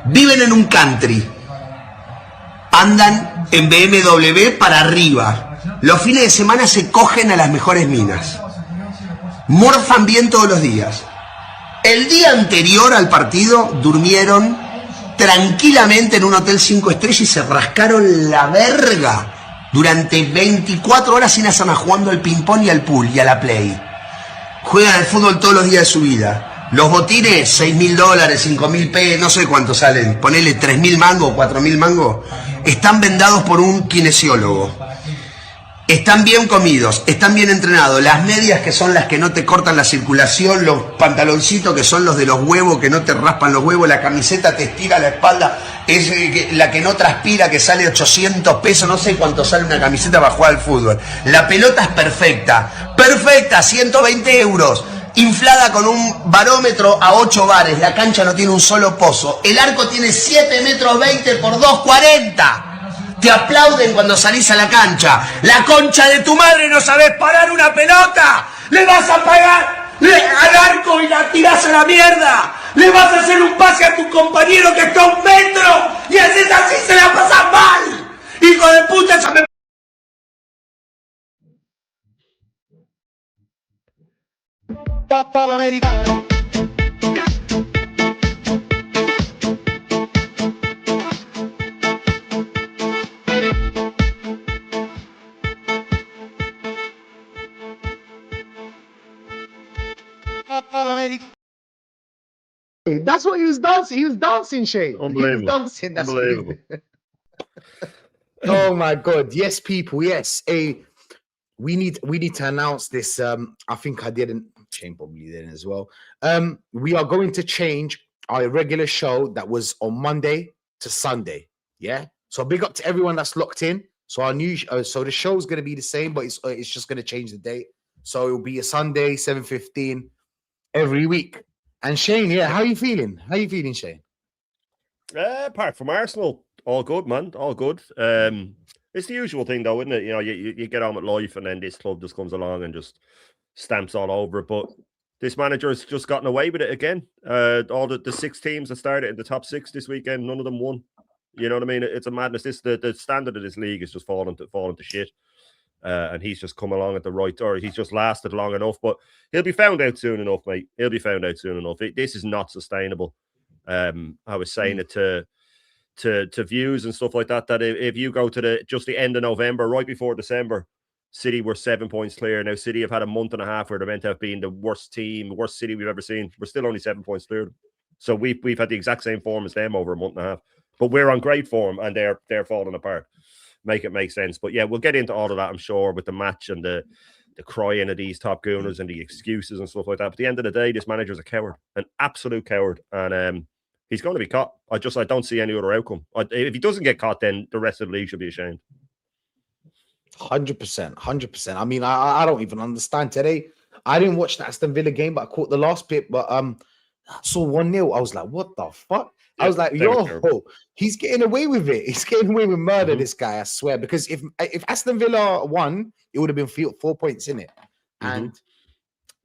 Viven en un country. Andan en BMW para arriba. Los fines de semana se cogen a las mejores minas. Morfan bien todos los días. El día anterior al partido durmieron tranquilamente en un hotel 5 estrellas y se rascaron la verga durante 24 horas sin hacer nada, jugando al ping-pong y al pool y a la play. Juegan al fútbol todos los días de su vida. Los botines, $6.000, $5.000, no sé cuánto salen, ponele 3.000 mangos, 4.000 mangos, están vendados por un kinesiólogo. Están bien comidos, están bien entrenados. Las medias, que son las que no te cortan la circulación, los pantaloncitos, que son los de los huevos, que no te raspan los huevos, la camiseta te estira la espalda, es la que no transpira, que sale 800 pesos, no sé cuánto sale una camiseta para jugar al fútbol. La pelota es perfecta, perfecta, 120 euros. Inflada con un barómetro a 8 bares. La cancha no tiene un solo pozo. El arco tiene 7 metros 20 por 2,40. Te aplauden cuando salís a la cancha. La concha de tu madre, no sabés parar una pelota. Le vas a pagar al arco y la tirás a la mierda. Le vas a hacer un pase a tu compañero que está a 1 metro. Y haces así, se la pasas mal. Hijo de puta, esa me... Papá americano. That's what he was dancing. He was dancing, Shay. Unbelievable. He was dancing. That's Unbelievable. Oh my God. Yes, people. Yes. Hey, we need to announce this. I think I didn't. Shane probably didn't as well. We are going to change our regular show that was on Monday to Sunday. Yeah. So big up to everyone that's locked in. So our new so the show's going to be the same, but it's just going to change the date. So it'll be a Sunday, 7:15 every week. And Shane, yeah, how are you feeling? How are you feeling, Shane? Apart from Arsenal, all good, man. All good. It's the usual thing, though, isn't it? You know, you get on with life, and then this club just comes along and just stamps all over it. But this manager has just gotten away with it again. All the 6 teams that started in the top 6 this weekend, none of them won. You know what I mean? It's a madness. The standard of this league is just falling to shit. And he's just come along at the right, or he's just lasted long enough. But he'll be found out soon enough, mate. He'll be found out soon enough. This is not sustainable. I was saying it to views and stuff like that. That if you go to the end of November, right before December, City were 7 points clear. Now City have had a month and a half where they're meant to have been the worst team, worst City we've ever seen. We're still only 7 points clear. So we've had the exact same form as them over a month and a half. But we're on great form, and they're falling apart. Make it make sense. But yeah, we'll get into all of that, I'm sure, with the match and the crying of these top gooners and the excuses and stuff like that. But at the end of the day, this manager's a coward, an absolute coward, and he's going to be caught. I don't see any other outcome. If he doesn't get caught, then the rest of the league should be ashamed. 100%. I mean, I don't even understand today. I didn't watch the Aston Villa game, but I caught the last bit. But I saw 1-0. I was like, what the fuck? I was like, yo, he's getting away with it. He's getting away with murder, this guy, I swear. Because if Aston Villa won, it would have been 4 points in it.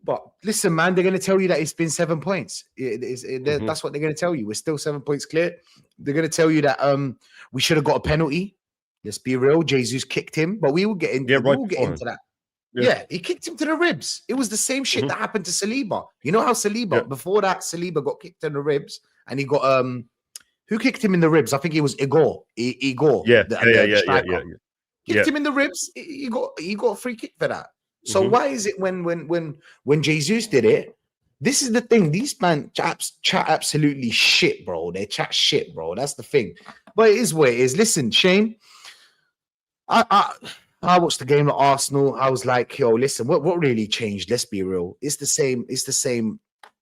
But listen, man, they're going to tell you that it's been 7 points. That's what they're going to tell you. We're still 7 points clear. They're going to tell you that we should have got a penalty. Let's be real. Jesus kicked him, but we will get into that. Yeah, he kicked him to the ribs. It was the same shit that happened to Saliba. You know how Saliba, before that, Saliba got kicked in the ribs, and he got who kicked him in the ribs? I think it was Igor. Igor. Kicked him in the ribs. He got a free kick for that. So why is it when Jesus did it? This is the thing. These chaps chat absolutely shit, bro. They chat shit, bro. That's the thing. But it is what it is. Listen, Shane, I watched the game at Arsenal. I was like, yo, listen, what really changed? Let's be real. It's the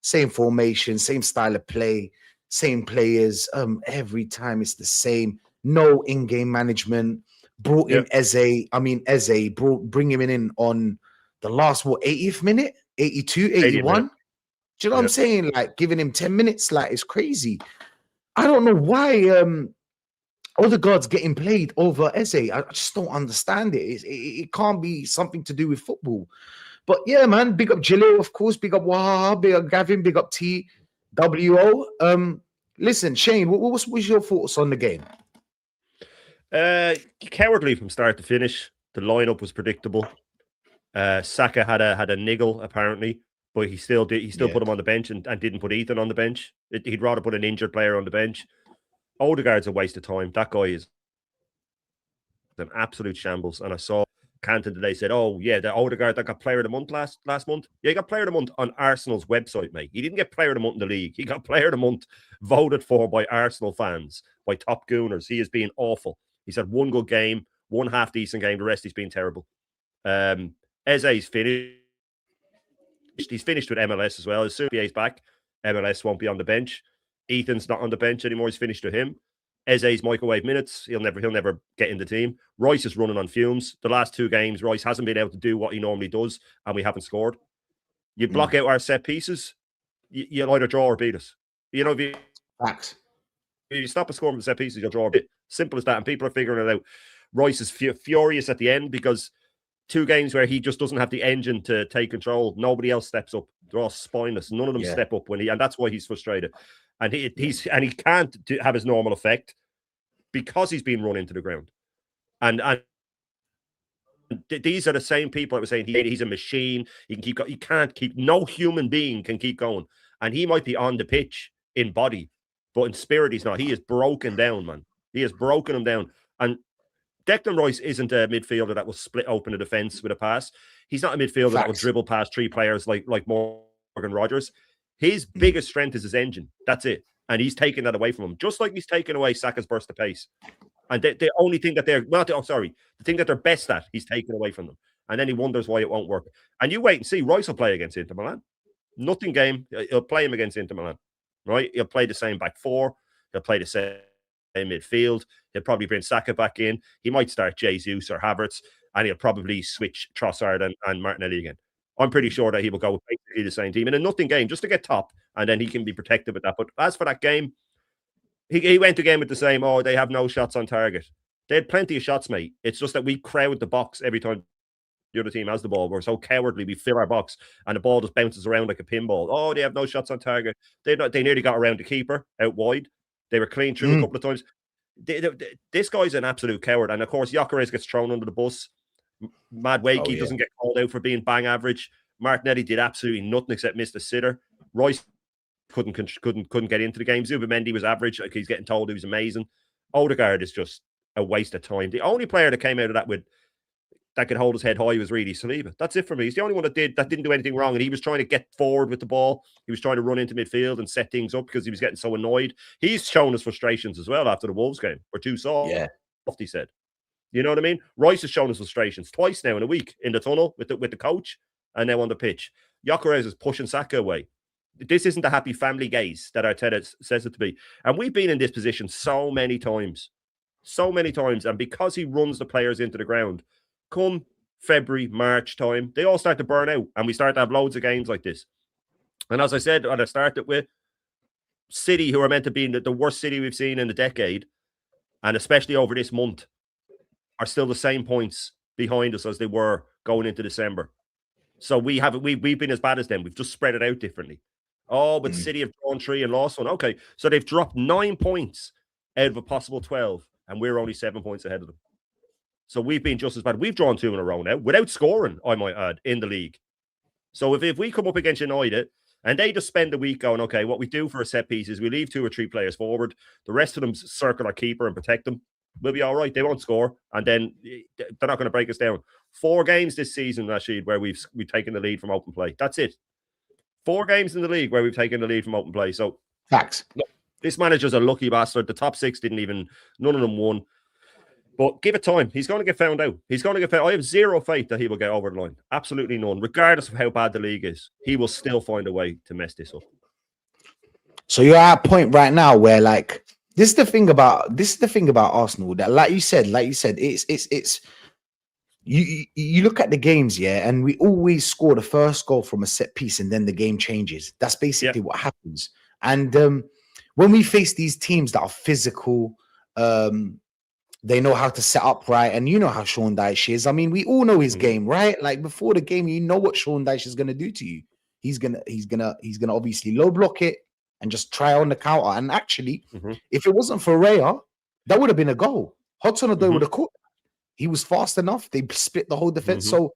same formation, same style of play, same players. Every time it's the same. No in-game management. Brought in Eze. Bring him in on the last 80th minute, 82, 81. Do you know what I'm saying? Like giving him 10 minutes, like it's crazy. I don't know why Odegaard's getting played over Eze. I just don't understand it. It can't be something to do with football. But yeah, man, big up Jalil, of course. Big up Waha, big up Gavin, big up TWO. Listen, Shane, what was your thoughts on the game? Cowardly from start to finish. The lineup was predictable. Saka had a niggle apparently, but he still put him on the bench and didn't put Ethan on the bench. He'd rather put an injured player on the bench. Odegaard's a waste of time. That guy is an absolute shambles. And I saw Canton today said, "Oh yeah, the Odegaard that got Player of the Month last month. Yeah, he got Player of the Month on Arsenal's website, mate. He didn't get Player of the Month in the league. He got Player of the Month voted for by Arsenal fans, by top gooners. He has been awful. He's had one good game, one half decent game. The rest he's been terrible. Eze's finished. He's finished with MLS as well. As soon as he's back, MLS won't be on the bench. Ethan's not on the bench anymore. He's finished with him. Eze's microwave minutes. He'll never get in the team. Royce is running on fumes. The last 2 games, Royce hasn't been able to do what he normally does, and we haven't scored. You block out our set pieces, you'll either draw or beat us. You know, if you stop a score from set pieces, you'll draw or beat. Simple as that. And people are figuring it out. Royce is furious at the end because 2 games where he just doesn't have the engine to take control. Nobody else steps up. They're all spineless. None of them step up and that's why he's frustrated. And he can't have his normal effect because he's been run into the ground. And these are the same people that were saying he's a machine. He can't keep. No human being can keep going. And he might be on the pitch in body, but in spirit he's not. He is broken down, man. He has broken him down. And Declan Rice isn't a midfielder that will split open a defense with a pass. He's not a midfielder that will dribble past 3 players like Morgan Rogers. His biggest strength is his engine. That's it. And he's taken that away from him, just like he's taken away Saka's burst of pace. And the only thing that the thing that they're best at, he's taken away from them. And then he wonders why it won't work. And you wait and see. Rice will play against Inter Milan. Nothing game. He'll play him against Inter Milan. Right? He'll play the same back 4. He'll play the same midfield. He'll probably bring Saka back in. He might start Jesus or Havertz, and he'll probably switch Trossard and Martinelli again. I'm pretty sure that he will go with basically the same team in a nothing game just to get top, and then he can be protected with that. But as for that game, he went to game with the same, they have no shots on target. They had plenty of shots, mate. It's just that we crowd the box every time the other team has the ball. We're so cowardly. We fill our box, and the ball just bounces around like a pinball. Oh, they have no shots on target. They nearly got around the keeper out wide. They were clean through a couple of times. This guy's an absolute coward. And, of course, Gyökeres gets thrown under the bus. Madueke doesn't get called out for being bang average. Martinelli did absolutely nothing except miss the sitter. Royce couldn't get into the game. Zubimendi was average. Like, he's getting told he was amazing. Odegaard is just a waste of time. The only player that came out of that could hold his head high was really Saliba. That's it for me. He's the only one that didn't do anything wrong. And he was trying to get forward with the ball. He was trying to run into midfield and set things up because he was getting so annoyed. He's shown his frustrations as well after the Wolves game. We're too soft, he said. You know what I mean? Rice has shown his frustrations twice now in a week in the tunnel with the coach and now on the pitch. Gyökeres is pushing Saka away. This isn't the happy family gaze that Arteta says it to be. And we've been in this position so many times. And because he runs the players into the ground, come February, March time, they all start to burn out and we start to have loads of games like this. And as I said, when I started with City, who are meant to be the worst City we've seen in a decade, and especially over this month, are still the same points behind us as they were going into December. So we've been as bad as them. We've just spread it out differently. Oh, but City have drawn 3 and lost 1. Okay, so they've dropped 9 points out of a possible 12, and we're only 7 points ahead of them. So we've been just as bad. We've drawn 2 in a row now, without scoring, I might add, in the league. So if we come up against United, and they just spend the week going, okay, what we do for a set piece is we leave 2 or 3 players forward. The rest of them circle our keeper and protect them. We'll be all right. They won't score, and then they're not going to break us down. 4 games this season, Rashid, where we've taken the lead from open play. That's it. 4 games in the league where we've taken the lead from open play. So facts. Look, this manager's a lucky bastard. The top 6 none of them won. But give it time. He's going to get found out. I have zero faith that he will get over the line. Absolutely none. Regardless of how bad the league is, he will still find a way to mess this up. So you're at a point right now where, like, this is the thing about Arsenal, that like you said, it's you look at the games, and we always score the first goal from a set piece and then the game changes. That's basically what happens. And when we face these teams that are physical, they know how to set up right, and you know how Sean Dyche is. I mean, we all know his game, right? Like, before the game, you know what Sean Dyche is going to do to you. He's gonna obviously low block it. and just try on the counter. And actually, Mhm. if it wasn't for Raya, that would have been a goal. Hudson Odoi Mhm. would have caught. He was fast enough. They split the whole defense. Mhm. So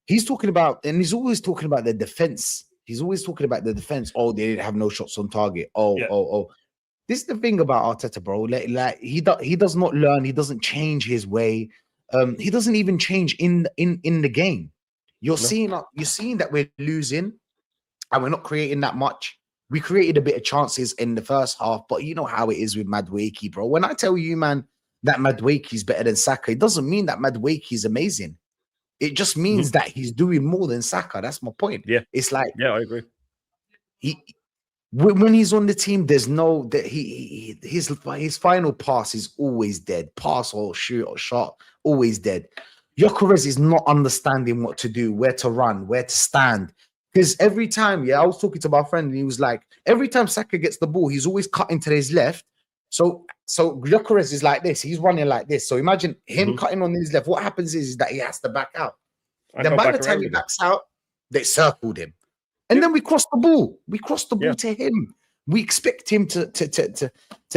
he's talking about, and he's always talking about the defense. He's always talking about the defense. Oh, they didn't have no shots on target. Yeah. Oh. This is the thing about Arteta, bro. Like he does not learn. He doesn't change his way. He doesn't even change in the game. You're seeing that we're losing, and we're not creating that much. We created a bit of chances in the first half, but you know how it is with Madueke, bro. When I tell you, man, that Madueke is better than Saka, it doesn't mean that Madueke is amazing. It just means that he's doing more than Saka. That's my point. Yeah. It's like Yeah, I agree. when he's on the team, there's no that his final pass is always dead. Pass or shoot or shot, always dead. Gyökeres is not understanding what to do, where to run, where to stand. Because every time, I was talking to my friend, and he was like, every time Saka gets the ball, he's always cutting to his left. So Gyökeres is like this. He's running like this. So imagine him cutting on his left. What happens is that he has to back out. Then by the time he backs out, they circled him. And then we cross the ball. We cross the ball to him. We expect him to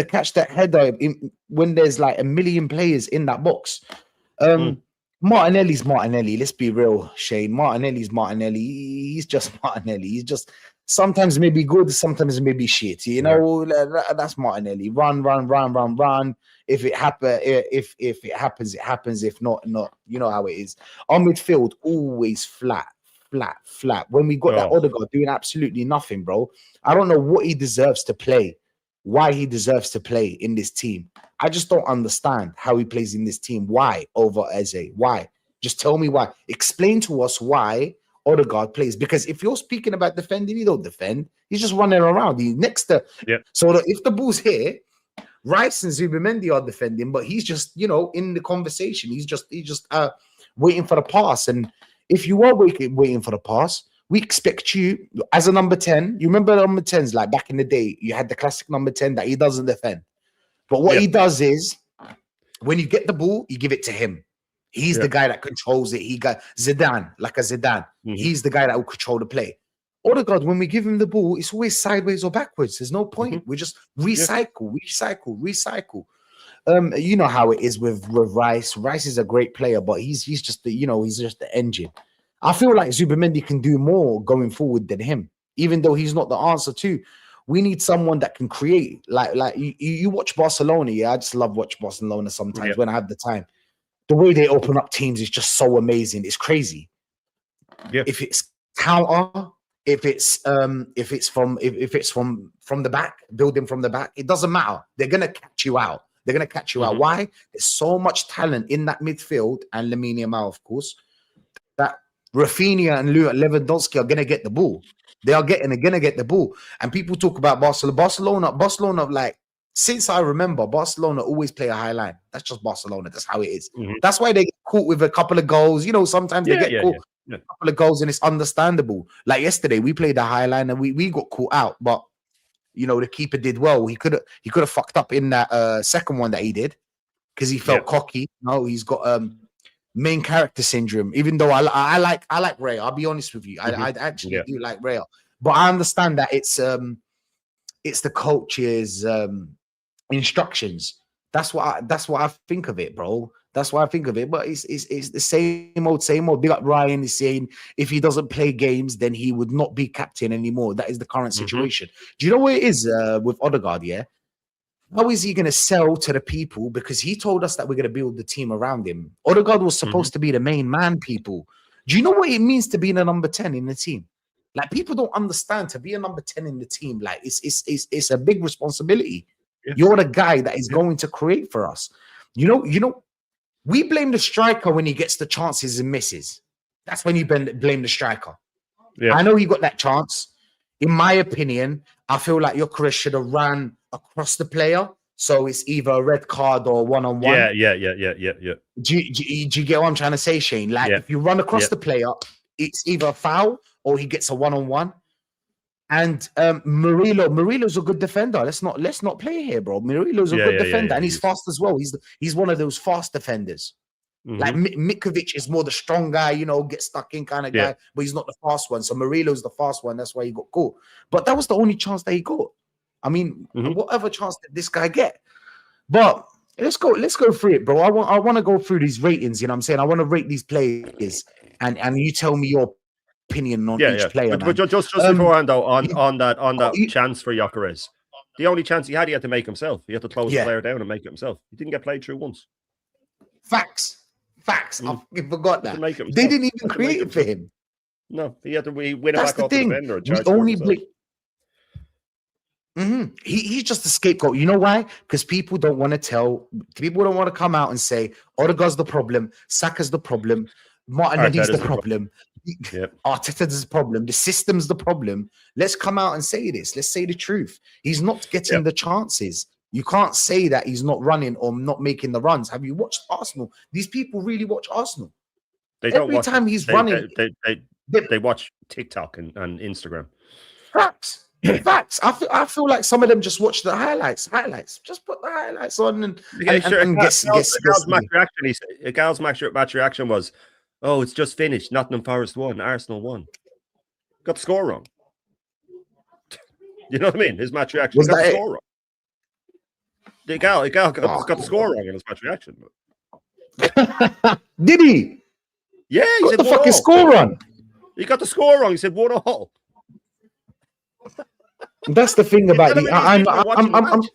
catch that header when there's like a million players in that box. Martinelli's Martinelli. Let's be real, Shane. Martinelli's Martinelli. He's just Martinelli. He's just sometimes maybe good, sometimes maybe shit. You know, that's Martinelli. Run. If it happens, it happens. If not. You know how it is. Our midfield always flat. When we got that Odegaard doing absolutely nothing, bro. I don't know what he deserves to play, why he deserves to play in this team. I just don't understand how he plays in this team. Why over Eze? Why? Just tell me why. Explain to us why Odegaard plays. Because if you're speaking about defending, he don't defend. He's just running around. He's next to. So that if the ball's here, Rice and Zubimendi are defending, but he's just, in the conversation. He's just waiting for the pass. And if you are waiting for the pass, we expect you as a number 10. You remember number 10s, like back in the day, you had the classic number 10 that he doesn't defend. But what he does is, when you get the ball, you give it to him. He's the guy that controls it. He got Zidane, like a Zidane. He's the guy that will control the play. Odegaard, when we give him the ball, it's always sideways or backwards. There's no point. We just recycle. You know how it is with Rice. Rice is a great player, but he's just he's just the engine. I feel like Zubimendi can do more going forward than him, even though he's not the answer too. We need someone that can create. Like you watch Barcelona. I just love watch Barcelona sometimes when I have the time. The way they open up teams is just so amazing. It's crazy. If it's counter, if it's from the back, building from the back, it doesn't matter. They're gonna catch you out. Why? There's so much talent in that midfield, and Lamine Yamal, of course, that Rafinha and Lewandowski are gonna get the ball. They're gonna get the ball. And people talk about Barcelona. Barcelona, like, since I remember, Barcelona always play a high line. That's just Barcelona. That's how it is. That's why they get caught with a couple of goals. Sometimes they get caught with a couple of goals, and it's understandable. Like yesterday, we played a high line and we got caught out, but the keeper did well. He could have fucked up in that second one that he did because he felt cocky. No, he's got main character syndrome. Even though I like Ray, I'll be honest with you, I actually do like Ray, but I understand that it's the coach's instructions. That's what I think of it, bro. That's why I think of it. But it's the same old. Big up Ryan is saying if he doesn't play games, then he would not be captain anymore. That is the current situation. Do you know what it is with Odegaard? Yeah, how is he going to sell to the people? Because he told us that we're going to build the team around him. Odegaard was supposed to be the main man. People, do you know what it means to be a number 10 in the team? Like, people don't understand, to be a number 10 in the team. Like, it's a big responsibility. You're the guy that is going to create for us. We blame the striker when he gets the chances and misses. That's when you blame the striker. I know he got that chance. In my opinion, I feel like Gyökeres should have ran across the player, so it's either a red card or one-on-one. Yeah. Do you get what I'm trying to say, Shane? Like, if you run across the player, it's either a foul or he gets a one-on-one. And Murillo's a good defender. Let's not play here, bro. Murillo's a good defender, and he's fast as well. He's one of those fast defenders. Like Mikovic is more the strong guy, get stuck in kind of guy, but he's not the fast one. So Murillo's the fast one. That's why he got caught. But that was the only chance that he got. I mean, Mhm. whatever chance did this guy get? But let's go through it, bro. I want to go through these ratings. You know what I'm saying? I want to rate these players, and you tell me your opinion on Yeah, each yeah. player, But man. just Um, beforehand though, you- on that you- chance for Gyökeres, the only chance he had to make himself. He had to close the yeah, player down and make it himself. He didn't get played through once. facts. I Mm. fucking forgot He had to that. make it They himself. didn't even Had to make create it it for himself. him. No, he had to win it That's back the off the thing. defender and We charge for it only himself. blame. He's just a scapegoat. You know why? Because people don't want to tell. People don't want to come out and say Odegaard's the problem, Saka's the problem, Martinelli's the Arteta's the problem, Yep. Arteta's the problem, the system's the problem. Let's come out and say this. Let's say the truth. He's not getting Yep. the chances. You can't say that he's not running or not making the runs. Have you watched Arsenal? These people really watch Arsenal. They don't Every watch time it. he's running, They watch TikTok and Instagram. facts. Facts. I feel like some of them just watch the highlights. Just put the highlights on and guess. A gal's match reaction was, "Oh, it's just finished. Nottingham Forest won. Arsenal won." Got the score wrong. You know what I mean? His match reaction Was got that the it? score wrong. The gal got the come score wrong in his match reaction. Did he? Yeah, he Got said the 1-1. fucking score run. He got the score wrong. He said 1-1. That's the thing about Tell you. him he's been watching the match.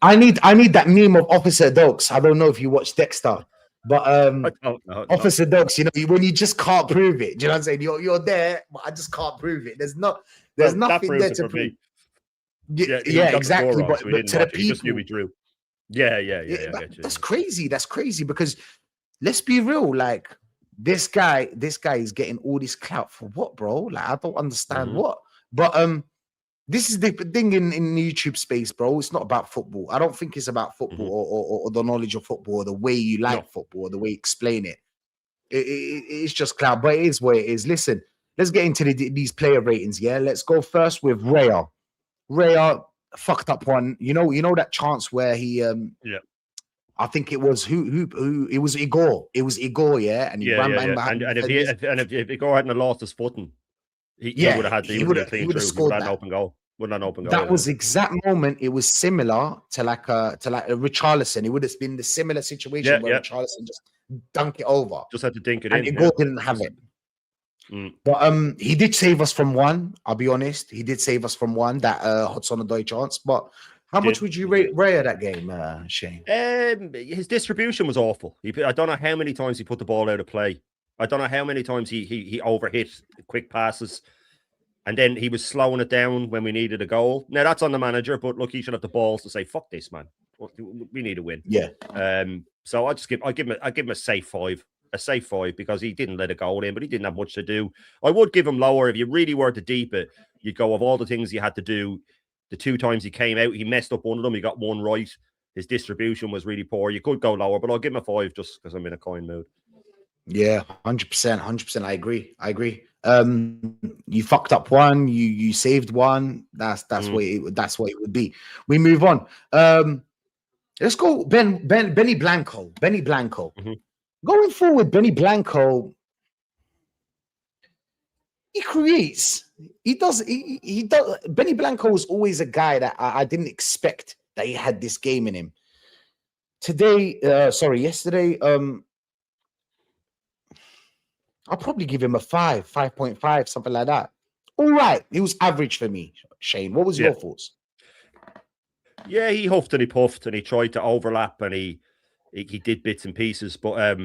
I need that meme of Officer Dogs. I don't know if you watch Dexter, but I don't know. Officer Dogs, you know, when you just can't prove it. Do you know what I'm saying? You're there, but I just can't prove it. There's That nothing proves there it to for prove. me. He got the score Exactly. wrong, so he But didn't to the watch it. He just knew people, he drew. Yeah, I get you. that's crazy. That's crazy because let's be real. Like this guy is getting all this clout for what, bro? Like I don't understand Mhm. what. But this is the thing in the YouTube space, bro. It's not about football. I don't think it's about football or the knowledge of football or the way you like football or the way you explain it. It's just clout, but it is what it is. Listen, let's get into these player ratings. Yeah, let's go first with Raya. Raya fucked up one. You know that chance where he I think it was who it was Igor. It was Igor, yeah, and he ran bang behind. And if he go ahead and lost his footing, he would have had he would have scored that. an open goal. That was exact moment. It was similar to like a Richarlison. It would have been the similar situation where Richarlison just dunk it over. Just had to dink it and in. Igor didn't have it. But he did save us from one. I'll be honest. He did save us from one, that Hudson-Odoi chance. But how much would you rate Raya that game, Shane? His distribution was awful. I don't know how many times he put the ball out of play. I don't know how many times he overhit quick passes. And then he was slowing it down when we needed a goal. Now that's on the manager, but look, he should have the balls to say, "Fuck this, man. We need a win." Yeah. So I give him a safe 5. A safe 5 because he didn't let a goal in, but he didn't have much to do. I would give him lower if you really were to deep it. You'd go of all the things you had to do. The 2 times he came out, he messed up one of them. He got one right. His distribution was really poor. You could go lower, but I'll give him a 5 just because I'm in a kind mood. Yeah, 100%. I agree. You fucked up one. You saved one. That's what it would be. We move on. Let's go. Benny Blanco. Going forward, Benny Blanco, he creates. He does. Benny Blanco was always a guy that I didn't expect that he had this game in him. Yesterday, I'll probably give him a 5.5, something like that. All right, he was average for me. Shane, what was your thoughts? Yeah, he huffed and he puffed and he tried to overlap and he did bits and pieces, but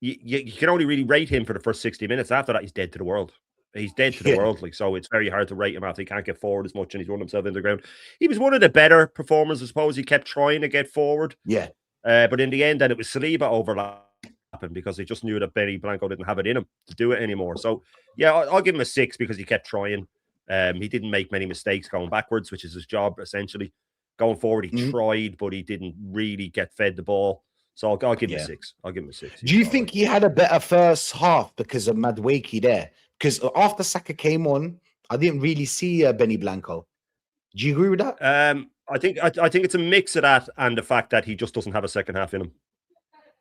you can only really rate him for the first 60 minutes. After that, he's dead to the world. He's dead to the world, so it's very hard to rate him after he can't get forward as much and he's run himself into the ground. He was one of the better performers, I suppose. He kept trying to get forward. Yeah. But in the end, then it was Saliba overlapping because they just knew that Benny Blanco didn't have it in him to do it anymore. So, yeah, I'll give him a 6 because he kept trying. He didn't make many mistakes going backwards, which is his job, essentially. Going forward, he tried, but he didn't really get fed the ball. So I'll give him a 6. I'll give him a 6. Do you think he had a better first half because of Madueke there? Because after Saka came on, I didn't really see Benny Blanco. Do you agree with that? I think it's a mix of that and the fact that he just doesn't have a second half in him.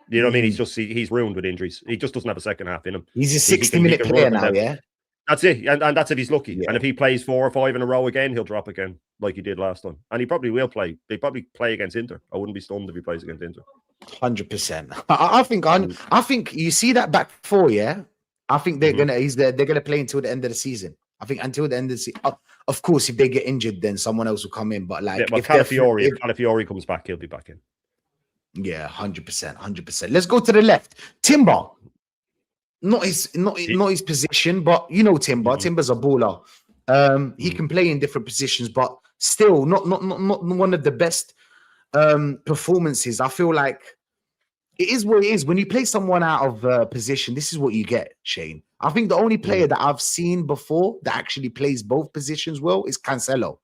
You know what I mean? He's ruined with injuries. He just doesn't have a second half in him. He's a 60-minute player now, yeah? That's it, and that's if he's lucky. Yeah. And if he plays 4 or 5 in a row again, he'll drop again like he did last time. And he probably will play. They probably play against Inter. I wouldn't be stunned if he plays against Inter. 100%. I think you see that back four. Yeah, I think they're gonna play until the end of the season. I think until the end of the season. Of course, if they get injured, then someone else will come in. But like, If Calafiori comes back, he'll be back in. Yeah, 100%. Let's go to the left. Timber. Not his position, but you know Timber. Timber's a baller. He can play in different positions, but still not one of the best performances. I feel like it is what it is. When you play someone out of position, this is what you get, Shane. I think the only player that I've seen before that actually plays both positions well is Cancelo.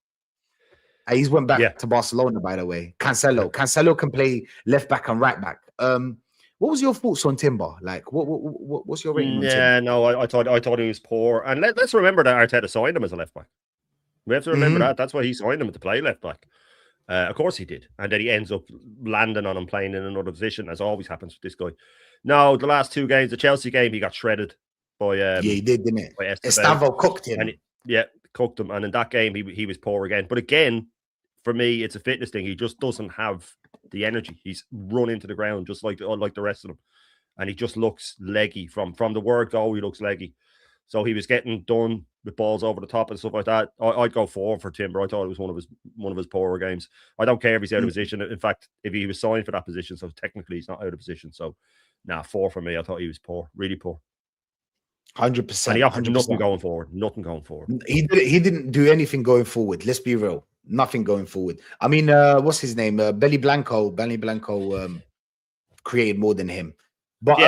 He's went back to Barcelona, by the way. Cancelo can play left back and right back. What was your thoughts on Timber? Like, what's your rating on Timber? No, I thought he was poor. And let's remember that Arteta signed him as a left back. We have to remember that. That's why he signed him to play left back. Of course he did. And then he ends up landing on him playing in another position, as always happens with this guy. No, the last 2 games, the Chelsea game, he got shredded by he did, didn't it? Estavo cooked him. Cooked him. And in that game, he was poor again. But again, for me, it's a fitness thing. He just doesn't have the energy. He's run into the ground just like the rest of them. And he just looks leggy. From the word go, he looks leggy. So he was getting done with balls over the top and stuff like that. I'd go 4 for Timber. I thought it was one of his poorer games. I don't care if he's out of position. In fact, if he was signed for that position, so technically he's not out of position. So, 4 for me. I thought he was poor, really poor. 100%. And he offered nothing going forward. Nothing going forward. He didn't do anything going forward. Let's be real. Nothing going forward. I mean, what's his name? Belly Blanco created more than him. But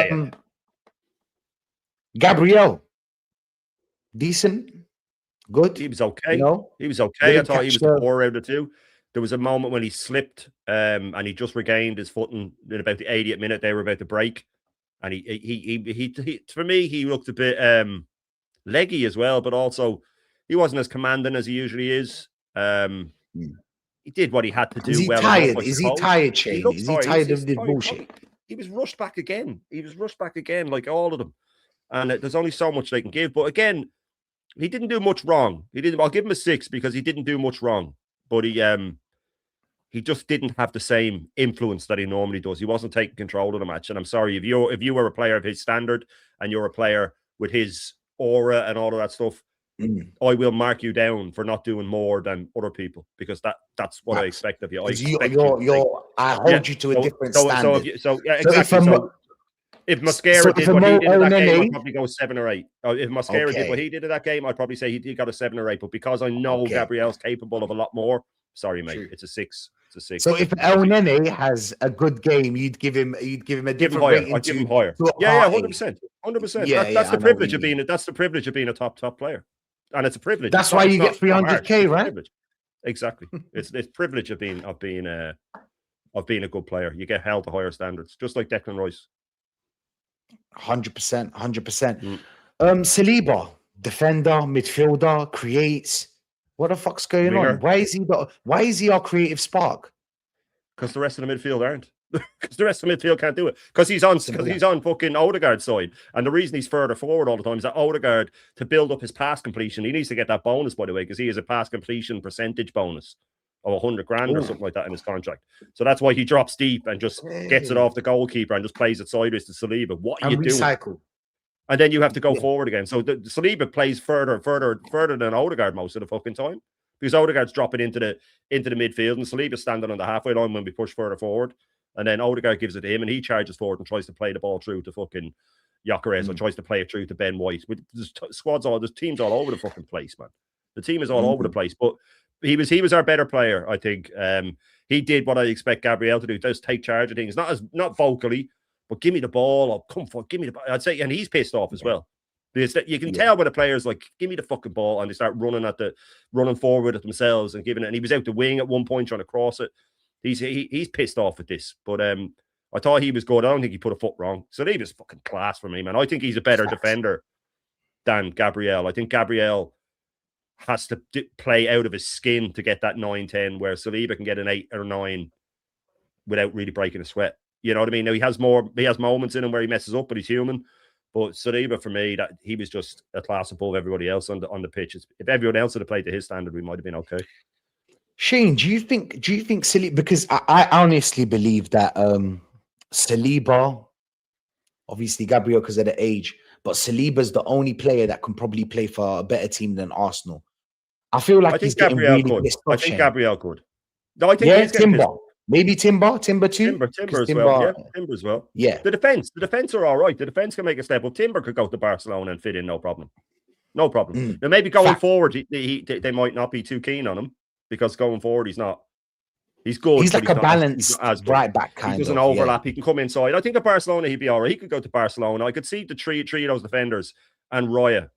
Gabriel, decent, good. He was okay. No, he was okay. I thought he was the poor out of the two. There was a moment when he slipped, and he just regained his footing in about the 80th minute. They were about to break, and he for me, he looked a bit leggy as well, but also he wasn't as commanding as he usually is. He did what he had to do. Is he tired? Is he tired, Shane? Is he tired of this bullshit? He was rushed back again. Like all of them. And there's only so much they can give. But again, he didn't do much wrong. I'll give him a 6 because he didn't do much wrong. But he just didn't have the same influence that he normally does. He wasn't taking control of the match. And I'm sorry, if you were a player of his standard and you're a player with his aura and all of that stuff, I will mark you down for not doing more than other people, because that's what I expect of you. I hold you to a different standard. Exactly. If Mosquera did what he did in that game, I'd probably go 7 or 8. If Mosquera did what he did in that game, I'd probably say he got a 7 or 8. But because I know Gabriel's capable of a lot more, sorry, mate, it's a 6. It's a 6. So if Elneny has a good game, you'd give him a different rating. I'd give him higher. Yeah, 100%. 100%. That's the privilege of being. That's the privilege of being a top player, and it's a privilege. That's why you get 300k, right? Exactly. It's privilege of being a good player. You get held to higher standards, just like Declan Rice. 100%. Saliba, defender, midfielder, creates. What the fuck's going on? Why is he our creative spark? Because the rest of the midfield aren't. Because the rest of the midfield can't do it. Because he's on fucking Odegaard's side. And the reason he's further forward all the time is that Odegaard, to build up his pass completion, he needs to get that bonus, by the way, because he has a pass completion percentage bonus of 100 grand or something like that in his contract. So that's why he drops deep and just gets it off the goalkeeper and just plays it sideways to Saliba. What are you doing? And then you have to go forward again. So the Saliba plays further than Odegaard most of the fucking time, because Odegaard's dropping into the midfield and Saliba's standing on the halfway line when we push further forward. And then Odegaard gives it to him and he charges forward and tries to play the ball through to fucking Gyökeres or tries to play it through to Ben White. There's teams all over the fucking place, man. The team is all over the place. But he was our better player, I think. He did what I expect Gabriel to do. Just take charge of things, not vocally, but give me the ball or come for, give me the ball. I'd say, and he's pissed off as well. Because you can tell when the players like, give me the fucking ball, and they start running forward at themselves and giving it. And he was out the wing at one point trying to cross it. He's pissed off at this. But I thought he was good. I don't think he put a foot wrong. So he was fucking class for me, man. I think he's a better defender than Gabriel. I think Gabriel has to play out of his skin to get that 9-10, where Saliba can get an 8 or 9 without really breaking a sweat. You know what I mean? Now he has moments in him where he messes up, but he's human. But Saliba, for me, that he was just a class above everybody else on the pitches. If everyone else had played to his standard, we might have been okay. Shane, do you think Saliba, because I honestly believe that Saliba, obviously Gabriel because of the age, but Saliba's the only player that can probably play for a better team than Arsenal. I feel like he's getting really pissed off. I think Gabriel could. No, I think yeah, Timber. Maybe Timber too. Timber as well. Yeah, Timber as well. Yeah. The defense are all right. The defense can make a step up. Timber could go to Barcelona and fit in, no problem. No problem. Now maybe going forward, they might not be too keen on him because going forward he's not. He's good. He's like a balanced right back kind of. He doesn't overlap. Yeah. He can come inside. I think at Barcelona he'd be all right. He could go to Barcelona. I could see the three of those defenders and Raya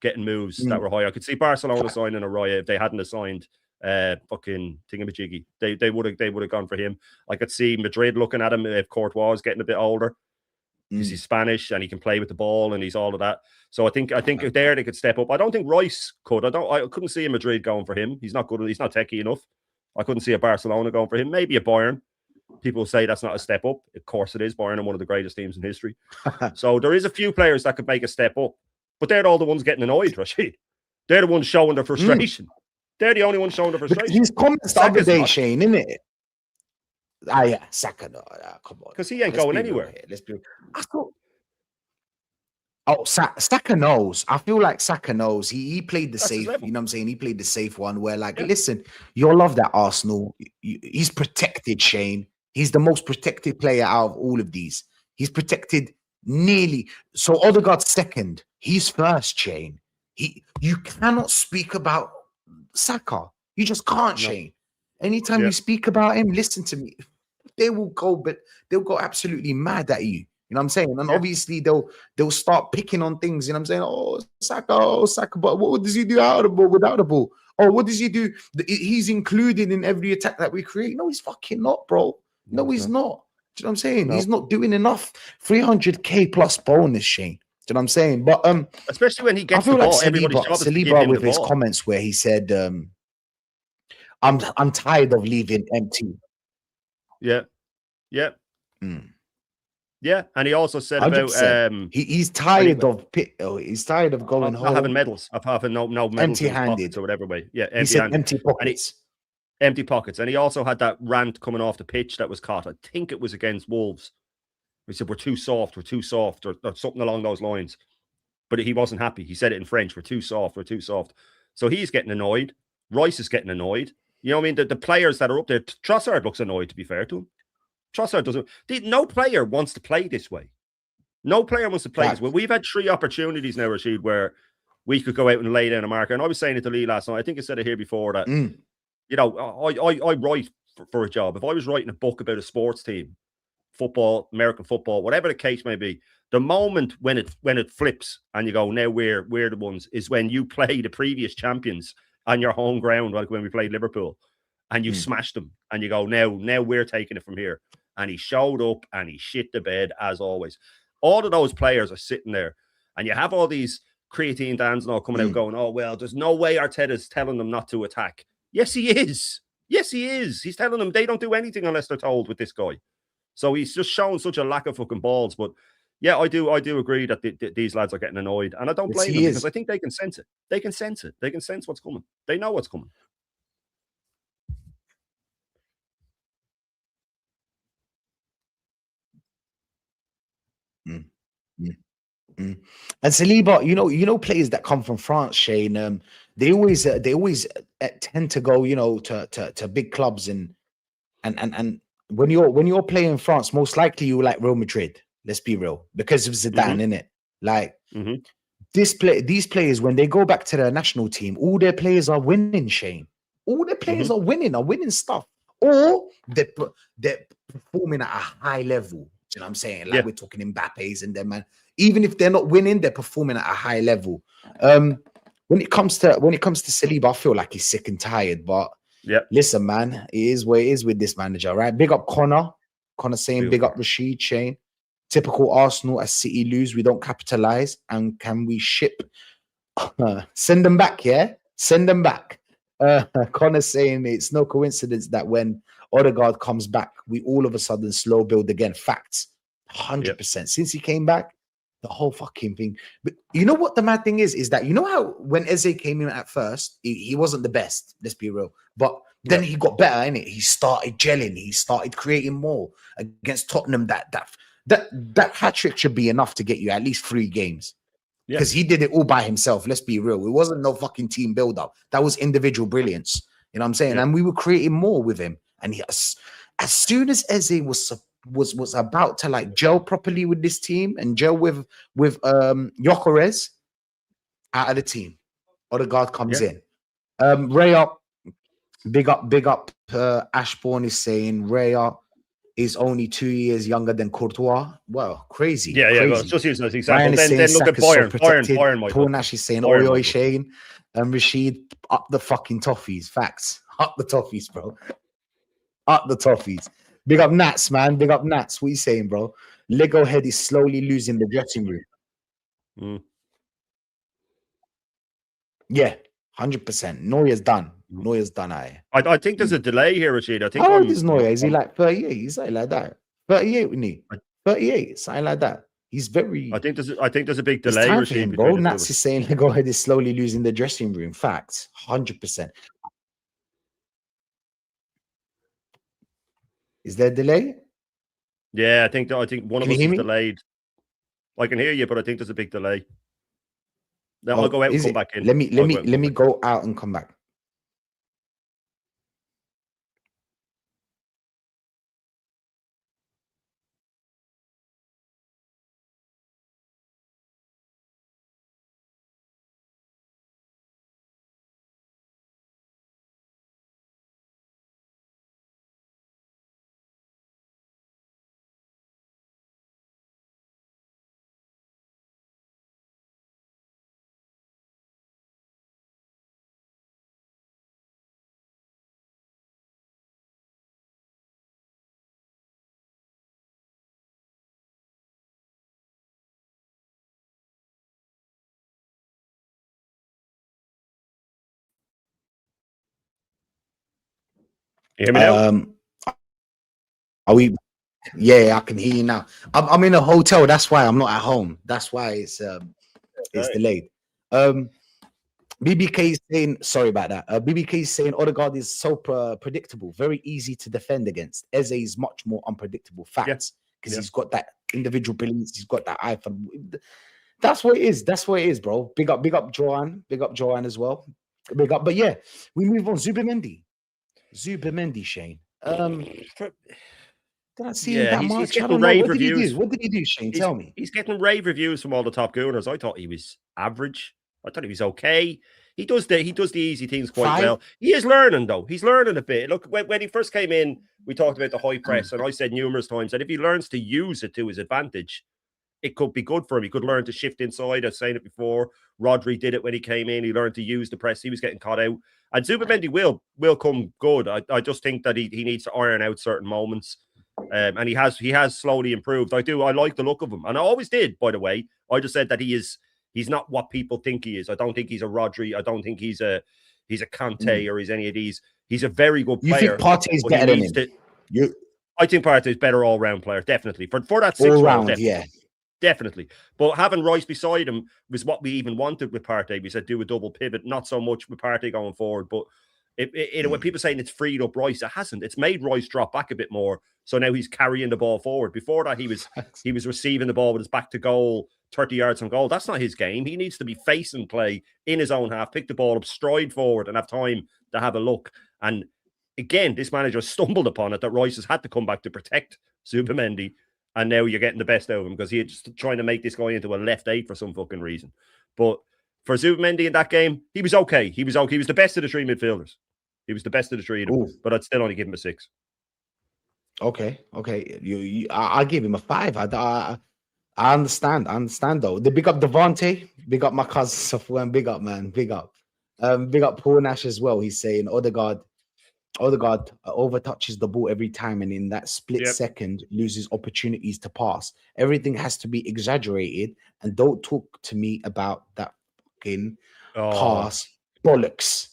getting moves that were high. I could see Barcelona signing a Raya if they hadn't assigned fucking thingamajiggy. They would have gone for him. I could see Madrid looking at him if Courtois is getting a bit older. Because he's Spanish and he can play with the ball and he's all of that. So I think there they could step up. I don't think Rice could. I couldn't see a Madrid going for him. He's not good. He's not techie enough. I couldn't see a Barcelona going for him. Maybe a Bayern. People say that's not a step up. Of course it is. Bayern are one of the greatest teams in history. So there is a few players that could make a step up. But they're all the ones getting annoyed, Rashid. They're the ones showing their frustration. They're the only ones showing their frustration. His comments the other day, Shane, isn't it? Yeah, Saka, no, come on. Because he ain't going anywhere. Let's be. I thought. Oh, Saka knows. I feel like Saka knows. He played the safe. You know what I'm saying? He played the safe one where, like, listen, you'll love that Arsenal. He's protected, Shane. He's the most protected player out of all of these. He's protected nearly. So Odegaard's second. He's first, Shane. You cannot speak about Saka. You just can't, Shane. Anytime you speak about him, listen to me. They will go, but they'll go absolutely mad at you. You know what I'm saying? And obviously they'll start picking on things. You know what I'm saying? Oh, Saka, but what does he do out of the ball, without the ball? Oh, what does he do? He's included in every attack that we create. No, he's fucking not, bro. No, he's not. Do you know what I'm saying? No. He's not doing enough. 300k plus bonus, Shane. Do you know what I'm saying? But especially when he gets the ball, Saliba with his comments where he said, I'm tired of leaving empty. Yeah. Yeah, and he also said 100%. About he's tired of he's tired of going home, not having medals, of having no medals, empty-handed or whatever way. Yeah, he said empty pockets. Empty pockets, and he also had that rant coming off the pitch that was caught. I think it was against Wolves. He said we're too soft, or something along those lines. But he wasn't happy. He said it in French: we're too soft. So he's getting annoyed. Rice is getting annoyed. You know what I mean? The players that are up there, Trossard looks annoyed, to be fair to him. Trossard doesn't. No player wants to play this way. No player wants to play this way. We've had 3 opportunities now, Rashid, where we could go out and lay down a marker. And I was saying it to Lee last night. I think I said it here before that, you know, I write for a job. If I was writing a book about a sports team, football, American football, whatever the case may be, the moment when it flips and you go, now we're the ones, is when you play the previous champions on your home ground, like when we played Liverpool, and you smashed them, and you go, now we're taking it from here. And he showed up and he shit the bed as always. All of those players are sitting there, and you have all these creatine Dans and all coming out going, oh, well, there's no way Arteta's telling them not to attack. Yes, he is. Yes, he is. He's telling them they don't do anything unless they're told with this guy. So he's just shown such a lack of fucking balls. But yeah, I do agree that these lads are getting annoyed, and I don't blame them because I think they can sense it. They can sense it. They can sense what's coming. They know what's coming. And Saliba, you know, players that come from France, Shane, they always tend to go, you know, to big clubs and when you're playing in France, most likely you like Real Madrid. Let's be real, because of Zidane, innit? Like these players, when they go back to their national team, all their players are winning, Shane. All their players are winning stuff, or they're performing at a high level. You know what I'm saying? Like we're talking Mbappe's and them, man. Even if they're not winning, they're performing at a high level. When it comes to Saliba, I feel like he's sick and tired. But listen, man, it is what it is with this manager, right? Big up Connor saying big up Rashid, Shane. Typical Arsenal, as City lose, we don't capitalize. And can we ship? Send them back, yeah? Send them back. Connor saying it's no coincidence that when Odegaard comes back, we all of a sudden slow build again. Facts, 100%. Since he came back, the whole fucking thing. But you know what the mad thing is that you know how when Eze came in at first, he wasn't the best. Let's be real, but then he got better in it. He started gelling. He started creating more against Tottenham. That hat trick should be enough to get you at least 3 games. Because he did it all by himself. Let's be real. It wasn't no fucking team build up. That was individual brilliance. You know what I'm saying? And we were creating more with him. And as soon as Eze was about to like gel properly with this team and gel with Gyökeres out of the team, Odegaard comes in. Raya, big up. Ashbourne is saying Raya is only 2 years younger than Courtois. Well, crazy. Yeah, crazy. well, just use as example. Then look at Bayern. Paul Nash is saying, oi, Shane. And Rashid, up the fucking toffees. Facts. Up the toffees, bro. Up the toffees. Big up Nats, man. Big up Nats. What you saying, bro? Lego head is slowly losing the dressing room. Yeah, 100%. Neuer's done. Neuer's done. I think there's a delay here, Rashid. I think how old is Neuer? Is he like 38? He's something like that. 38, isn't he? 38, something like that. He's very. I think there's a big delay. It's time for him, bro. Nats is saying Lego head is slowly losing the dressing room. Facts, 100%. Is there a delay? Yeah, I think one of us is delayed. I can hear you, but I think there's a big delay. Now I'll go out and come back in. Let me go out and come back. You hear me now? Are we? Yeah, I can hear you now. I'm in a hotel. That's why I'm not at home. That's why it's delayed. BBK is saying, sorry about that. BBK is saying Odegaard is so predictable, very easy to defend against. Eze is much more unpredictable. Facts, because he's got that individual brilliance. He's got that eye for. That's what it is. That's what it is, bro. Big up, Joanne. Big up, Joanne as well. Big up. But yeah, we move on. Zubimendi, Shane. Did I see him that much? I don't know. What did he do? What did he do, Shane? Tell me. He's getting rave reviews from all the top gooners. I thought he was average. I thought he was okay. He does the easy things quite well. He is learning though. He's learning a bit. Look, when he first came in, we talked about the high press, and I said numerous times that if he learns to use it to his advantage, it could be good for him. He could learn to shift inside. I've said it before. Rodri did it when he came in. He learned to use the press. He was getting caught out. And Zubimendi will come good. I just think that he needs to iron out certain moments. And he has slowly improved. I like the look of him. And I always did, by the way. I just said that he's not what people think he is. I don't think he's a Rodri. I don't think he's a Kante or he's any of these. He's a very good player. You think Partey is better than him? I think Partey is better all-round player, definitely. For that 6 round, yeah. Definitely. But having Rice beside him was what we even wanted with Partey. We said do a double pivot, not so much with Partey going forward. But when people saying it's freed up Rice, it hasn't. It's made Rice drop back a bit more. So now he's carrying the ball forward. Before that, he was receiving the ball with his back to goal, 30 yards from goal. That's not his game. He needs to be facing play in his own half, pick the ball up, stride forward, and have time to have a look. And again, this manager stumbled upon it that Rice has had to come back to protect Zubimendi. And now you're getting the best out of him because he's just trying to make this guy into a left 8 for some fucking reason. But for Zubimendi in that game, he was okay. He was okay. He was the best of the 3 midfielders. He was the best of the 3 of them. But I'd still only give him a 6. Okay. I give him a 5. I understand. Though. The big up Devante, big up my cousin Safwan, big up, man, big up. Big up Paul Nash as well. He's saying Odegaard overtouches the ball every time, and in that split second loses opportunities to pass. Everything has to be exaggerated, and don't talk to me about that fucking pass bollocks.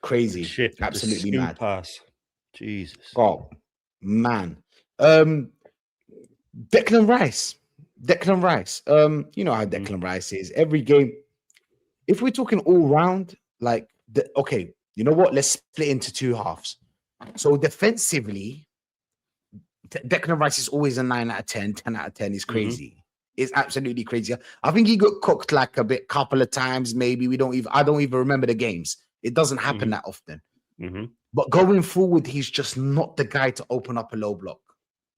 Crazy, shit, absolutely mad pass. Jesus, man. Declan Declan Rice. You know how Declan Rice is. Every game, if we're talking all round, like okay, you know what? Let's split into two halves. So defensively, Declan Rice is always a 9 out of 10, 10 out of 10. Is crazy. It's absolutely crazy. I think he got cooked like a couple of times. Maybe I don't even remember the games. It doesn't happen that often. But going forward, he's just not the guy to open up a low block.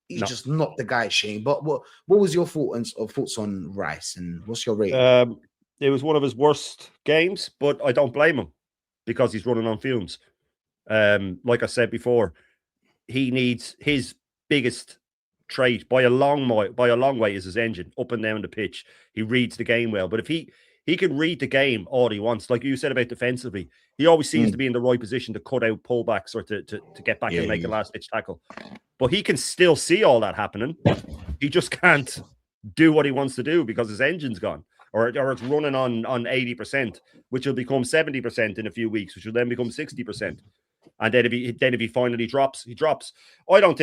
He's just not the guy, Shane. But what was your thoughts on Rice, and what's your rating? It was one of his worst games, but I don't blame him because he's running on fumes. Like I said before, he needs his biggest trait by a long way is his engine up and down the pitch. He reads the game well, but if he can read the game all he wants, like you said about defensively, he always seems to be in the right position to cut out pullbacks or to get back and make a last ditch tackle. But he can still see all that happening. He just can't do what he wants to do because his engine's gone, or it's running on 80%, which will become 70% in a few weeks, which will then become 60%. And then if he finally drops, he drops. I don't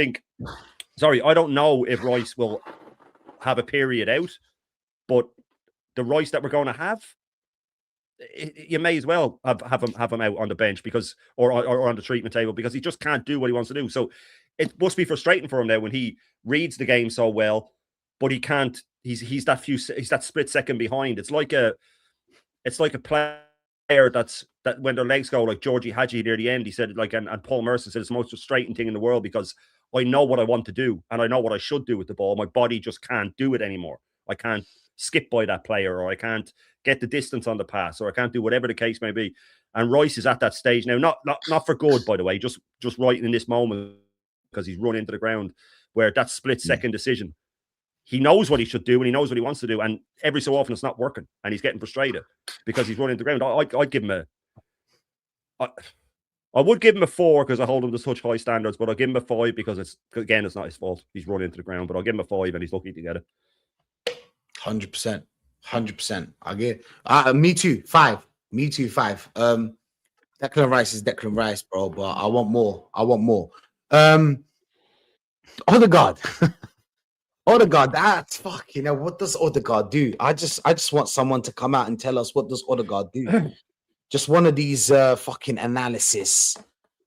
know if Rice will have a period out, but the Rice that we're going to have, you may as well have him out on the bench or on the treatment table because he just can't do what he wants to do. So it must be frustrating for him now when he reads the game so well, but he can't. He's that split second behind. It's like a player that when their legs go like Georgie Hadji near the end. He said and Paul Merson said it's the most frustrating thing in the world because I know what I want to do and I know what I should do with the ball. My body just can't do it anymore. I can't skip by that player, or I can't get the distance on the pass, or I can't do whatever the case may be. And Rice is at that stage now, not for good, by the way, just right in this moment because he's run into the ground where that split second decision. He knows what he should do and he knows what he wants to do, and every so often it's not working, and he's getting frustrated because he's running into the ground. I'd give him I would give him a 4 because I hold him to such high standards, but I'll give him a 5 because it's not his fault. He's run into the ground, but I'll give him a 5 and he's lucky to get it. 100%. I get me too. 5. Me too. 5. Declan Rice is Declan Rice, bro. But I want more. Odegaard. Odegaard. That's fucking. What does Odegaard do? I just want someone to come out and tell us what does Odegaard do. Just one of these fucking analysis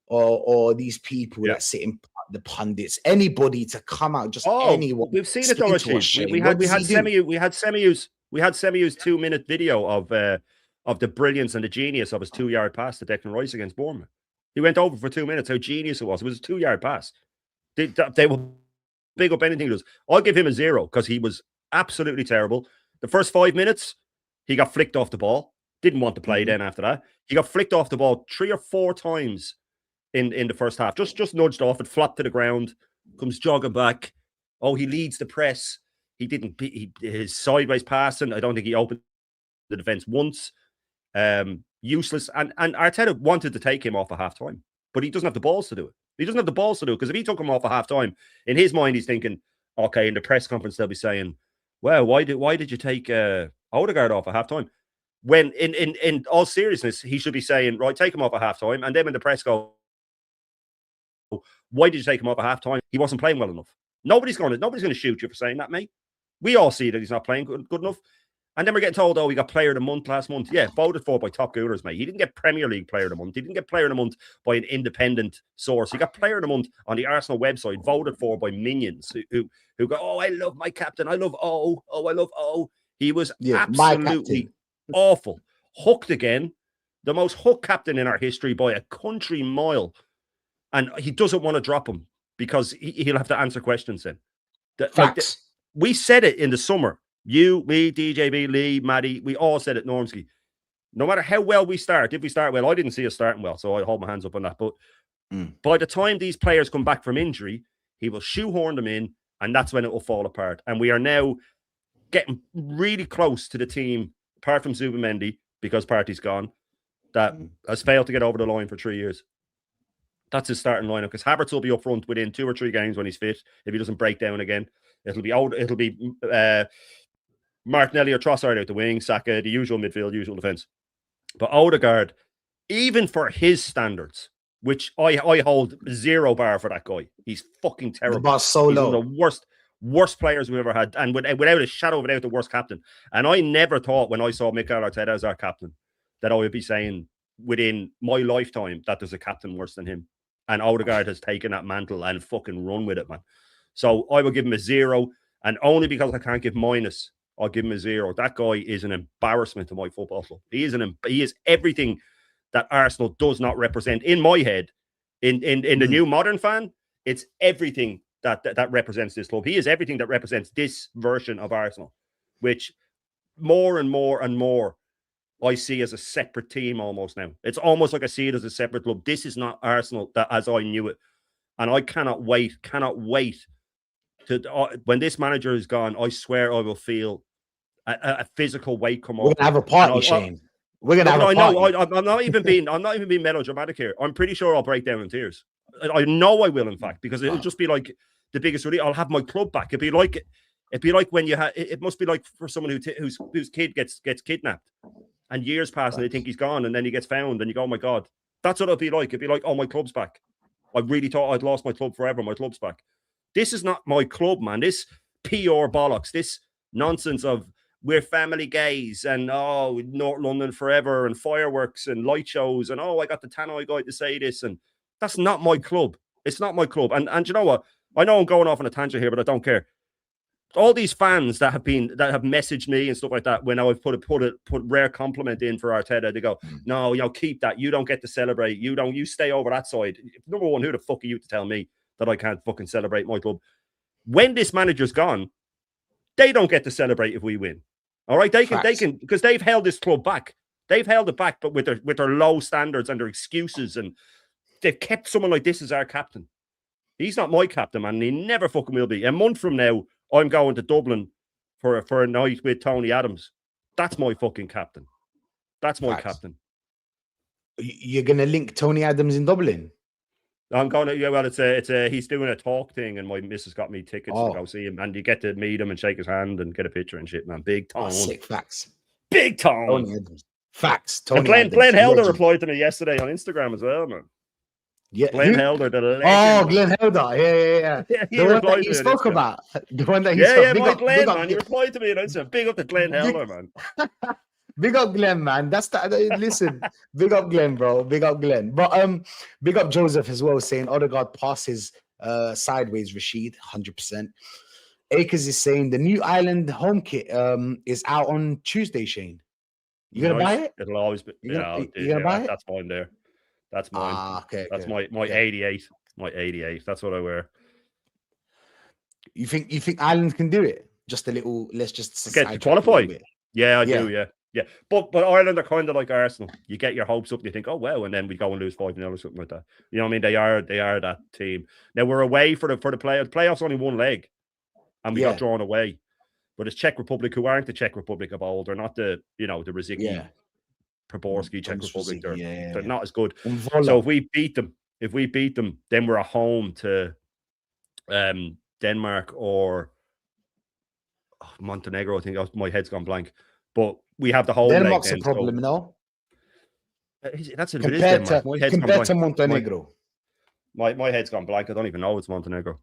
or these people that sit in the pundits. Anybody to come out. Just anyone. We've seen it already. We had Semiu's 2-minute video of the brilliance and the genius of his 2-yard pass to Declan Rice against Bournemouth. He went over for 2 minutes. How genius it was! It was a 2-yard pass. They will big up anything he does. I'll give him a 0 because he was absolutely terrible. The first 5 minutes, he got flicked off the ball. Didn't want to play then after that. He got flicked off the ball 3 or 4 times in the first half. Just nudged off it, flopped to the ground, comes jogging back. Oh, he leads the press. His sideways passing. I don't think he opened the defense once. Useless. And Arteta wanted to take him off at halftime, but he doesn't have the balls to do it. He doesn't have the balls to do it because if he took him off at halftime, in his mind, he's thinking, okay, in the press conference, they'll be saying, well, why did you take Odegaard off at halftime? When in all seriousness, he should be saying, right, take him off at halftime. And then when the press go, why did you take him off at halftime? He wasn't playing well enough. Nobody's going to shoot you for saying that, mate. We all see that he's not playing good enough. And then we're getting told, we got Player of the Month last month. Yeah, voted for by Top Gooners, mate. He didn't get Premier League Player of the Month. He didn't get Player of the Month by an independent source. He got Player of the Month on the Arsenal website, voted for by minions who go, I love my captain. I love O. I love O. He was absolutely awful. Hooked again. The most hooked captain in our history by a country mile. And he doesn't want to drop him because he'll have to answer questions then. We said it in the summer. You, me, DJB, Lee, Maddie, we all said it, Normski. No matter how well we start, if we start well, I didn't see us starting well, so I hold my hands up on that. But by the time these players come back from injury, he will shoehorn them in, and that's when it will fall apart. And we are now getting really close to the team, apart from Zubimendi, because Partey's gone, that has failed to get over the line for 3 years. That's his starting lineup, because Havertz will be up front within 2 or 3 games when he's fit, if he doesn't break down again. It'll be Martinelli or Trossard out the wing, Saka, the usual midfield, usual defence. But Odegaard, even for his standards, which I hold 0 bar for that guy, he's fucking terrible. The so low. He's one of the worst players we've ever had, and without a shadow of a doubt, the worst captain. And I never thought when I saw Mikel Arteta as our captain that I would be saying within my lifetime that there's a captain worse than him. And Odegaard has taken that mantle and fucking run with it, man. So I will give him a 0, and only because I can't give minus, I'll give him a 0. That guy is an embarrassment to my football club. He is everything that Arsenal does not represent in my head. In the new modern fan, it's everything that represents this club. He is everything that represents this version of Arsenal, which more and more and more I see as a separate team almost now. It's almost like I see it as a separate club. This is not Arsenal as I knew it. And I cannot wait to when this manager is gone. I swear I will feel a physical weight come over. We're gonna have a party, Shane. We're gonna have a party. I'm not even being melodramatic here. I'm pretty sure I'll break down in tears. I know I will, in fact, because it'll just be like the biggest relief. I'll have my club back. It'd be like when you it must be like for someone whose kid gets kidnapped and years pass and they think he's gone and then he gets found and you go, oh my God. That's what it'd be like. It'd be like, oh, my club's back. I really thought I'd lost my club forever. My club's back. This is not my club, man. This PR bollocks, this nonsense of we're family gays and North London forever and fireworks and light shows and I got the Tannoy guy to say this, and that's not my club. It's not my club. And you know what? I know I'm going off on a tangent here, but I don't care. All these fans that have messaged me and stuff like that when I've put rare compliment in for Arteta, they go, no, keep that. You don't get to celebrate. You stay over that side. Number one, who the fuck are you to tell me that I can't fucking celebrate my club? When this manager's gone, they don't get to celebrate if we win. All right, they can because they've held this club back. They've held it back, but with their low standards and their excuses, and they've kept someone like this as our captain. He's not my captain, man. And he never fucking will be. A month from now, I'm going to Dublin for a night with Tony Adams. That's my fucking captain. That's my captain. You're gonna link Tony Adams in Dublin? I'm going to, well, it's a he's doing a talk thing, and my missus got me tickets to go see him, and you get to meet him and shake his hand and get a picture and shit, man. Big Tone. Sick facts. Big Tone. Tony Adams. Facts. Tony and Glenn Helder replied to me yesterday on Instagram as well, man. Yeah, Glenn Helder, the legend. Oh, Glenn Helder, yeah. He the one that you spoke about. The one that my Glenn, man. He replied to me and I said, "Big up to Glenn Helder, man." Big up Glenn, man. That's that. Listen, big up Glenn, bro. Big up Glenn. But big up Joseph as well, saying Odegaard passes sideways. Rashid, 100%. Akers is saying the new Island home kit is out on Tuesday. Shane, you gonna buy it? It'll always be. You gonna buy it? That's mine there. That's mine. Okay. That's my 88. My 88. That's what I wear. You think Ireland can do it? Just a little. Let's just get to qualify. Yeah, I do. Yeah. But Ireland are kind of like Arsenal. You get your hopes up and you think, oh well, and then we go and lose 5-0 or something like that. You know what I mean? They are that team. Now we're away for the playoffs. Playoffs only one leg, and we got drawn away. But it's Czech Republic, who aren't the Czech Republic of old. They're not the Rosicky, Preborsky Czech Republic. They're not as good. So if we beat them, then we're at home to Denmark or Montenegro. I think my head's gone blank. But we have the whole. Denmark's a problem, no? That's it. Compared to Montenegro. My head's gone blank. I don't even know it's Montenegro.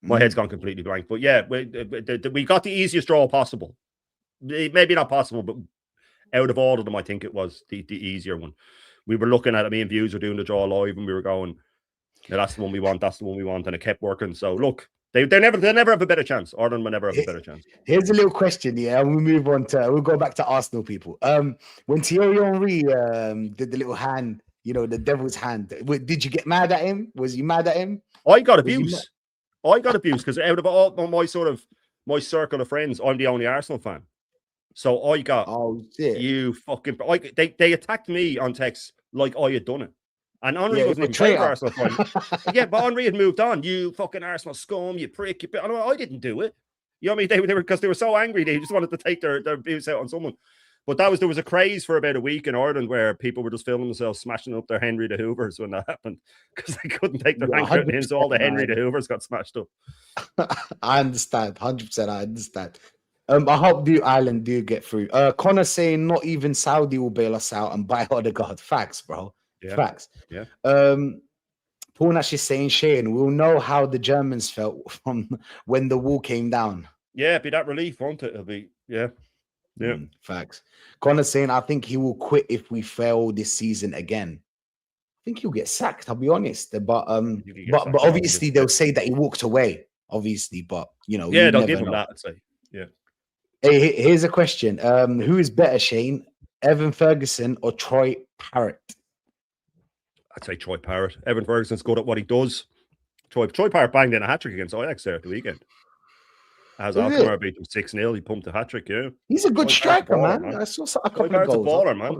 My head's gone completely blank. But yeah, we got the easiest draw possible. Maybe not possible, but out of all of them, I think it was the easier one. We were looking at it. Me and Views were doing the draw live, and we were going, that's the one we want. That's the one we want, and it kept working. So look, they never have a better chance. Ireland will never have a better chance. Here's a little question, and we'll go back to Arsenal people. When Thierry Henry did the little hand, the devil's hand, did you get mad at him? Was you mad at him? I got abuse. Because out of all my circle of friends, I'm the only Arsenal fan. So I got you fucking. They attacked me on text like I had done it. And Henry wasn't even playing for Arsenal. But Henry had moved on. You fucking Arsenal scum, you prick. I didn't do it. You know what I mean? They were because they were so angry. They just wanted to take their abuse out on someone. But there was a craze for about a week in Ireland where people were just filming themselves smashing up their Henry the Hoovers when that happened because they couldn't take their anger out, and so all the Henry the Hoovers got smashed up. I understand, 100%. I understand. I hope Ireland do get through. Connor saying not even Saudi will bail us out and buy Odegaard. Facts, bro. Yeah. Facts. Yeah. Paul Nash is saying, Shane, we'll know how the Germans felt from when the wall came down. Yeah, it'd be that relief, won't it? It'll be, yeah. Facts. Connor's saying, I think he will quit if we fail this season again. I think he'll get sacked, I'll be honest. But obviously they'll say that he walked away, obviously. But you know, yeah, they'll give him that, I'd say. Yeah. Hey, here's a question. Who is better, Shane? Evan Ferguson or Troy Parrott? I'd say Troy Parrott. Evan Ferguson's good at what he does. Troy Parrott banged in a hat-trick against Ajax there at the weekend. As Alkmaar beat them 6-0, he pumped a hat-trick, yeah. He's a good striker, man. I saw a couple of goals. A baller, man.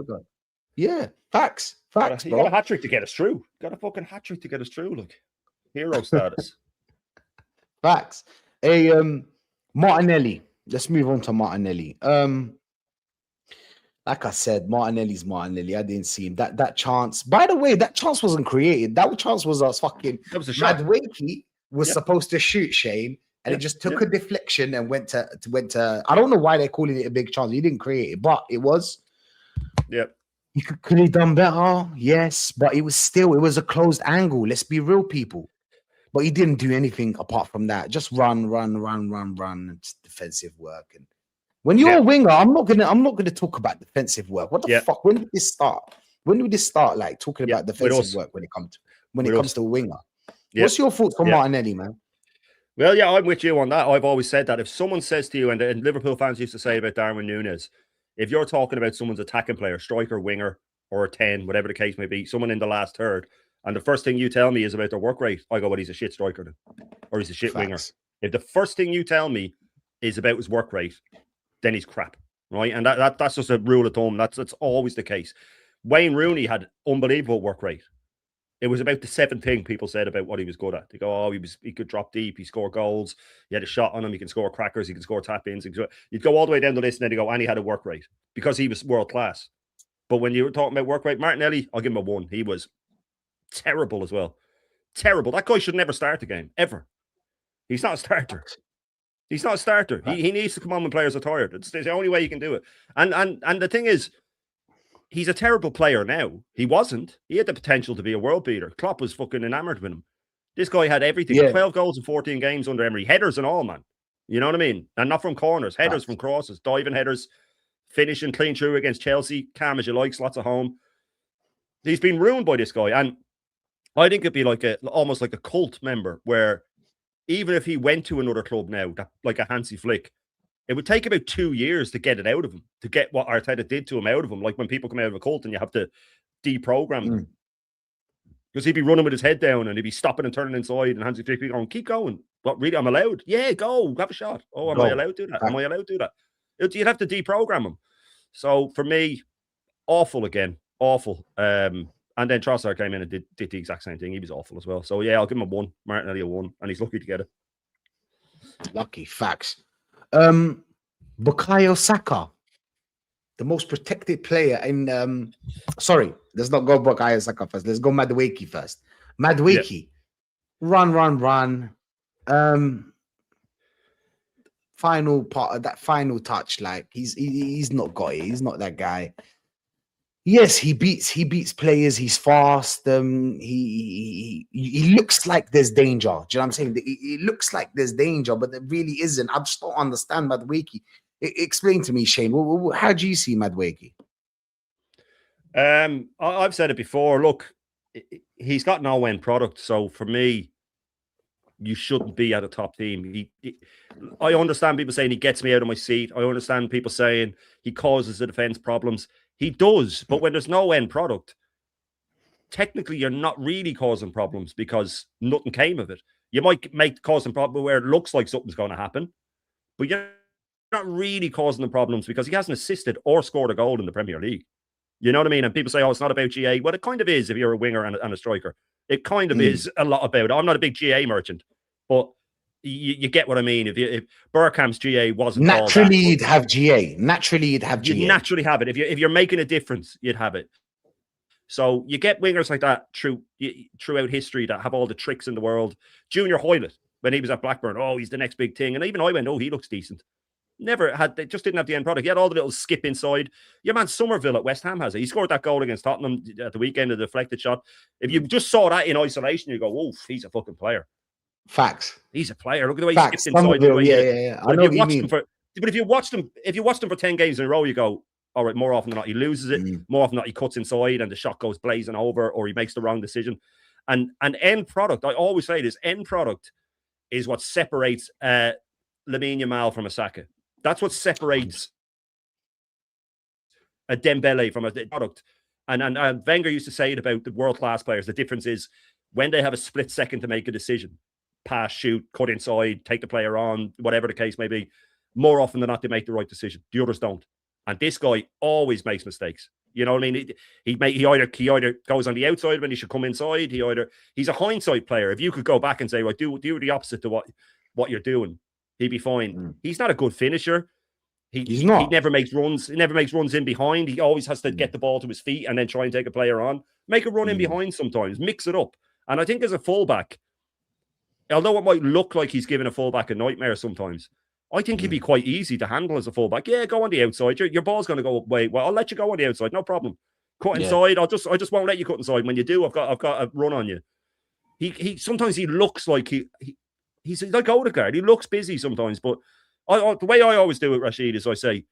Yeah, facts. You got a hat-trick to get us through. Got a fucking hat-trick to get us through, look. Hero status. Facts. Hey, Martinelli. Let's move on to Martinelli. Like I said, Martinelli's Martinelli. I didn't see him. That chance. By the way, that chance wasn't created. That chance was a fucking. That was a shot. Madueke was supposed to shoot Shane, and it just took a deflection and went to. I don't know why they're calling it a big chance. He didn't create it, but it was. Yep. He could have done better, yes, but it was a closed angle. Let's be real, people. But he didn't do anything apart from that. Just run. It's defensive work. And when you're a winger, I'm not gonna talk about defensive work. What the fuck? When did this start? When did this start? Like talking about defensive work when it comes to a winger. Yeah. What's your thoughts on Martinelli, man? Well, yeah, I'm with you on that. I've always said that if someone says to you, and Liverpool fans used to say about Darwin Núñez, if you're talking about someone's attacking player, striker, winger, or a 10, whatever the case may be, someone in the last third, and the first thing you tell me is about their work rate, I go, well, he's a shit striker then, or he's a shit winger. If the first thing you tell me is about his work rate, then he's crap, right? And that's just a rule of thumb. That's always the case. Wayne Rooney had unbelievable work rate. It was about the seventh thing people said about what he was good at. They go, oh, he could drop deep, he scored goals, he had a shot on him, he can score crackers, he can score tap-ins. You'd go all the way down the list and then you go, and he had a work rate because he was world class. But when you were talking about work rate, Martinelli, I'll give him a 1. He was terrible as well. Terrible. That guy should never start the game, ever. He's not a starter. He's not a starter. He needs to come on when players are tired. It's the only way you can do it. And the thing is, he's a terrible player now. He wasn't. He had the potential to be a world beater. Klopp was fucking enamored with him. This guy had everything. 12 goals in 14 games under Emery. Headers and all, man. You know what I mean? And not from corners. Headers from crosses. Diving headers. Finishing clean through against Chelsea. Calm as you like. Lots of home. He's been ruined by this guy. And I think it'd be like almost like a cult member where even if he went to another club now, like a Hansi Flick, it would take about 2 years to get it out of him, to get what Arteta did to him out of him. Like when people come out of a cult and you have to deprogram them. Because he'd be running with his head down and he'd be stopping and turning inside and Hansi Flick be going, keep going. What, really? I'm allowed? Yeah, go. Have a shot. Oh, am I allowed to do that? Am I allowed to do that? You'd have to deprogram him. So for me, awful again. Awful. And then Trossard came in and did the exact same thing. He was awful as well. So yeah, I'll give him a 1. Martinelli a 1. And he's lucky to get it. Lucky. Facts. Bukayo Saka, the most protected player in sorry, let's not go Bukayo Saka first. Let's go Madueke first. Madueke, run. Final part of that final touch, like he's not got it. He's not that guy. Yes, he beats players. He's fast. He looks like there's danger. Do you know what I'm saying? It looks like there's danger, but there really isn't. I just don't understand Madueke. Explain to me, Shane. How do you see Madueke? I've said it before. Look, he's got no end product. So for me, you shouldn't be at a top team. I understand people saying he gets me out of my seat. I understand people saying he causes the defense problems. He does, but when there's no end product, technically you're not really causing problems because nothing came of it. You might cause some problem where it looks like something's going to happen, but you're not really causing the problems because he hasn't assisted or scored a goal in the Premier League. You know what I mean? And people say, oh, it's not about GA. Well, it kind of is if you're a winger and a striker. It kind of is a lot about it. I'm not a big GA merchant, but you get what I mean. If Bergkamp's GA wasn't naturally, you'd have GA. Naturally, you'd have GA. You'd naturally have it. If you're making a difference, you'd have it. So you get wingers like that throughout history that have all the tricks in the world. Junior Hoylett, when he was at Blackburn, oh, he's the next big thing. And even I went, oh, he looks decent. Never had. They just didn't have the end product. He had all the little skip inside. Your man Somerville at West Ham has it. He scored that goal against Tottenham at the weekend, a deflected shot. If you just saw that in isolation, you go, "Oof, he's a fucking player." Facts. He's a player. Look at the way Facts. he skipped inside. Yeah. I know what you mean. But if you watched him for 10 games in a row, you go, all right, more often than not, he loses it. More often than not, he cuts inside and the shot goes blazing over, or he makes the wrong decision. And end product, I always say this, end product is what separates Lamine Yamal from a Saka. That's what separates a Dembele from a product. And Wenger used to say it about the world-class players. The difference is when they have a split second to make a decision, pass, shoot, cut inside, take the player on, whatever the case may be, more often than not, they make the right decision. The others don't. And this guy always makes mistakes. You know what I mean? He either goes on the outside when he should come inside. He's a hindsight player. If you could go back and say, right, do the opposite to what you're doing, he'd be fine. He's not a good finisher. He's not. He never makes runs. He never makes runs in behind. He always has to get the ball to his feet and then try and take a player on. Make a run in behind sometimes. Mix it up. And I think as a fullback, although it might look like he's giving a fullback a nightmare sometimes, I think he'd be quite easy to handle as a fullback. Yeah, go on the outside. Your ball's going to go away. Well, I'll let you go on the outside. No problem. Cut inside. I just won't let you cut inside. When you do, I've got a run on you. He sometimes he looks like he's like Odegaard. He looks busy sometimes, but the way I always do it, Rashid, is I say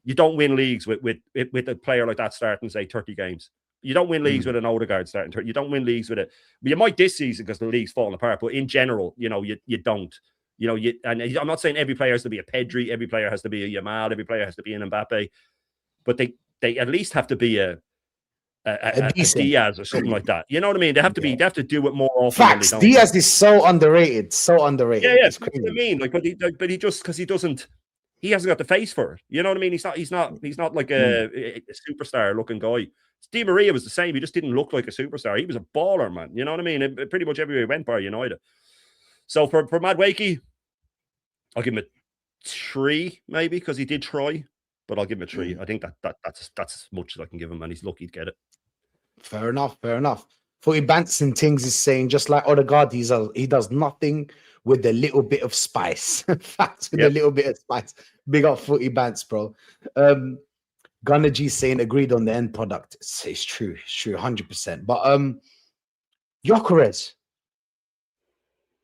you don't win leagues with a player like that starting, say, 30 games. You don't win leagues with an Odegaard starting 30. You don't win leagues with it. You might this season because the league's falling apart, but in general, you don't. And I'm not saying every player has to be a Pedri, every player has to be a Yamal, every player has to be an Mbappe, but they at least have to be a Diaz or something like that. You know what I mean? They have to they have to do it more often. Facts. Diaz is so underrated. So underrated. Yeah. It's crazy. What I mean, but he just because he hasn't got the face for it. You know what I mean? He's not like a superstar looking guy. Di Maria was the same. He just didn't look like a superstar. He was a baller, man. You know what I mean? Pretty much everywhere he went by United. So for Madueke, I'll give him a 3, maybe, because he did try, but I'll give him a 3. I think that's as much as I can give him, and he's lucky to get it. Fair enough. Footy Banson Things is saying, just like Odegaard, he does nothing with a little bit of spice. Facts with a little bit of spice. Big up Footy Bants, bro. Gunner G saying agreed on the end product. It's true, 100%. But Gyökeres.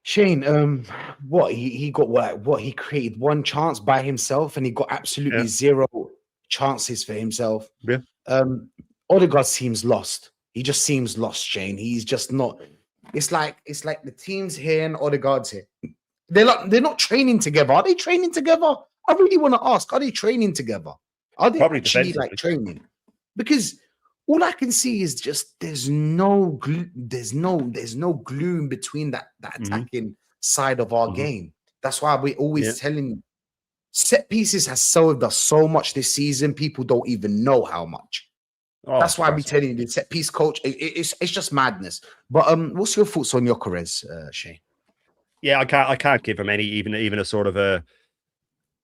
Shane, what he got? What he created one chance by himself, and he got absolutely 0 chances for himself. Yeah. Odegaard seems lost. He just seems lost, Shane. He's just not. It's like the team's here and Odegaard's here. They're not training together. Are they training together? I really want to ask. Are they training together? Are they probably actually like training? Because all I can see is just there's no gloom between that attacking side of our game. That's why we're always telling set pieces has served us so much this season. People don't even know how much. That's why we're telling you the set piece coach. It's just madness. But what's your thoughts on Gyökeres, Shane? Yeah, I can't give him any even a sort of a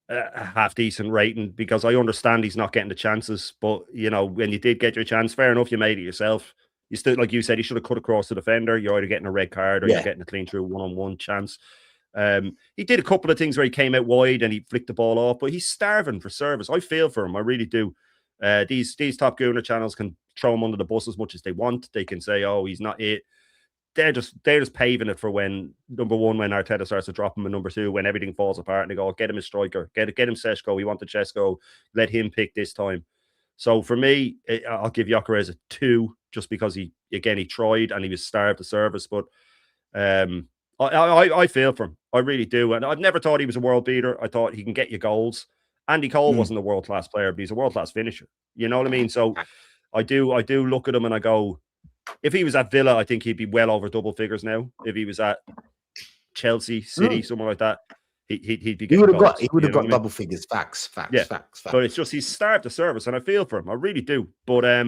half decent rating because I understand he's not getting the chances. But when you did get your chance, fair enough, you made it yourself. You still, like you said, you should have cut across the defender. You're either getting a red card or you're getting a clean through one-on-one chance. He did a couple of things where he came out wide and he flicked the ball off, but he's starving for service. I feel for him, I really do. These Top Gooner channels can throw him under the bus as much as they want. They can say, "Oh, he's not it." They're just paving it for when number one, when Arteta starts to drop him, and number two, when everything falls apart and they go, "Get him a striker, get him Seshko. We want the Chesko. Let him pick this time." So for me, I'll give Gyökeres a 2 just because he tried and he was starved of service. But I feel for him. I really do. And I've never thought he was a world beater. I thought he can get you goals. Andy Cole wasn't a world-class player, but he's a world-class finisher. You know what I mean? So I do look at him and I go, if he was at Villa, I think he'd be well over double figures now. If he was at Chelsea, City, somewhere like that, he'd be getting goals. He would have got double figures. Facts. But it's just he's starved the service, and I feel for him. I really do. But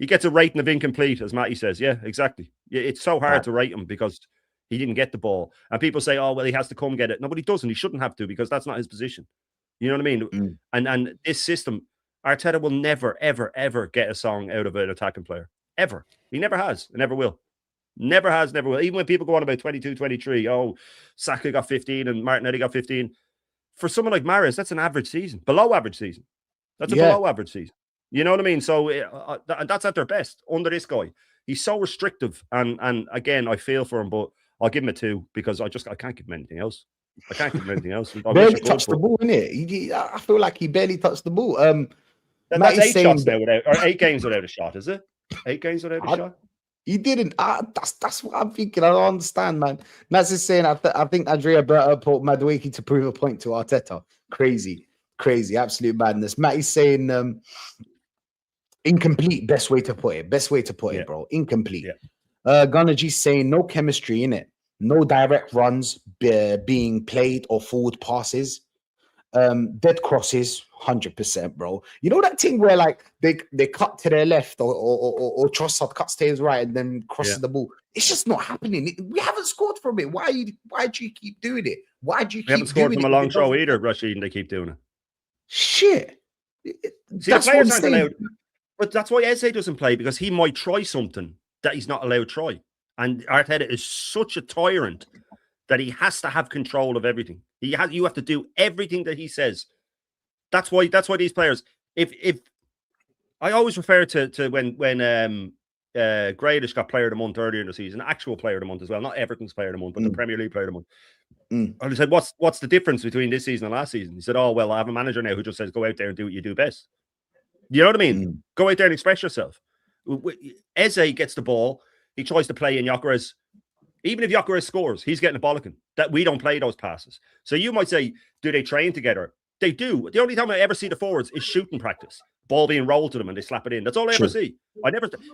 he gets a rating of incomplete, as Matty says. Yeah, exactly. It's so hard to rate him because he didn't get the ball. And people say, "Oh, well, he has to come get it." No, but he doesn't. He shouldn't have to because that's not his position. You know what I mean? And this system, Arteta will never, ever, ever get a song out of an attacking player. Ever. He never has. And never will. Never has, never will. Even when people go on about 22, 23, oh, Saka got 15 and Martinelli got 15. for someone like Mahrez, that's an average season, below average season. That's a Yeah. below average season. You know what I mean? So that's at their best under this guy. He's so restrictive, and again, I feel for him, but I'll give him a 2 because I can't give him anything else. I can't give him anything else. I wish Barely I could, touched the but ball, innit? I feel like he barely touched the ball. that's Matty's 8 saying shots now or 8 games without a shot, is it? 8 games without a I- shot. he didn't. That's what I'm thinking. I don't understand, man. Matt's is saying I think Andrea Berta put Madueke to prove a point to Arteta. Crazy, absolute madness. Matty's saying incomplete. Best way to put it. Yeah. Bro. Incomplete. Yeah. Gunnar G's saying no chemistry in it. No direct runs being played or forward passes. Dead crosses, 100%, bro. You know that thing where like they cut to their left or Trossard cuts to his right and then crosses the ball. It's just not happening. We haven't scored from it. Why do you keep doing it? Why do you We haven't keep scored doing from it? a long throw either, Rashid, and they keep doing it. Shit. See, That's the what I'm players aren't saying. allowed. But that's why Eze doesn't play, because he might try something that he's not allowed to try. And Arteta is such a tyrant that he has to have control of everything. You have to do everything that he says. That's why these players, if I always refer to when Grealish got player of the month earlier in the season, actual player of the month as well, not Everton's player of the month, but the Premier League player of the month. And I said, what's the difference between this season and last season? He said, oh, well, I have a manager now who just says, go out there and do what you do best. You know what I mean? Go out there and express yourself. Eze gets the ball. He tries to play in Gyökeres. Even if Gyökeres scores, he's getting a bollocking. That we don't play those passes. So you might say, do they train together? They do. The only time I ever see the forwards is shooting practice. Ball being rolled to them and they slap it in. That's all I ever see.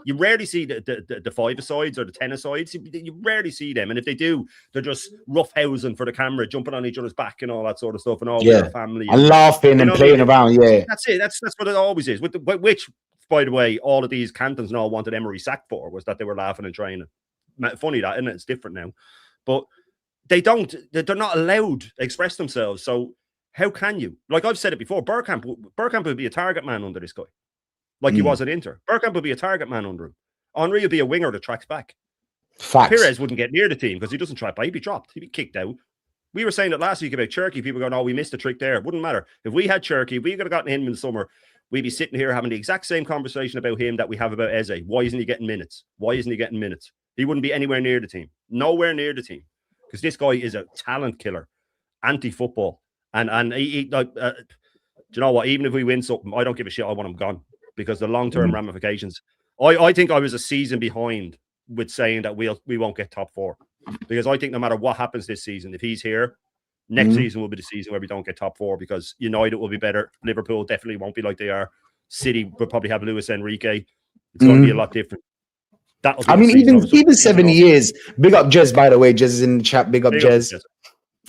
You rarely see the 5-a-sides or the 10-a-sides. You rarely see them. And if they do, they're just roughhousing for the camera, jumping on each other's back and all that sort of stuff. And all their family. And laughing and playing around. Yeah. That's it. That's what it always is. Which, by the way, all of these cantons and all wanted Emery sacked for, was that they were laughing and training. Funny that, isn't it? It's different now. But they're not allowed to express themselves. So how can you? Like I've said it before, Bergkamp would be a target man under this guy. Like he was at Inter. Bergkamp would be a target man under him. Henry would be a winger that tracks back. Facts. Perez wouldn't get near the team because he doesn't track back. He'd be dropped. He'd be kicked out. We were saying that last week about Cherky. People going, oh, we missed a trick there. It wouldn't matter. If we had Cherky, if we could have gotten him in the summer, we'd be sitting here having the exact same conversation about him that we have about Eze. Why isn't he getting minutes? He wouldn't be anywhere near the team. Nowhere near the team. Because this guy is a talent killer. Anti-football. And he do you know what? Even if we win something, I don't give a shit. I want him gone. Because the long-term ramifications. I think I was a season behind with saying that we won't get top 4. Because I think no matter what happens this season, if he's here, next season will be the season where we don't get top 4 because United will be better. Liverpool definitely won't be like they are. City will probably have Luis Enrique. It's going to be a lot different. I mean, even 7 years. Big up Jez, by the way. Jez is in the chat. Big up Jez.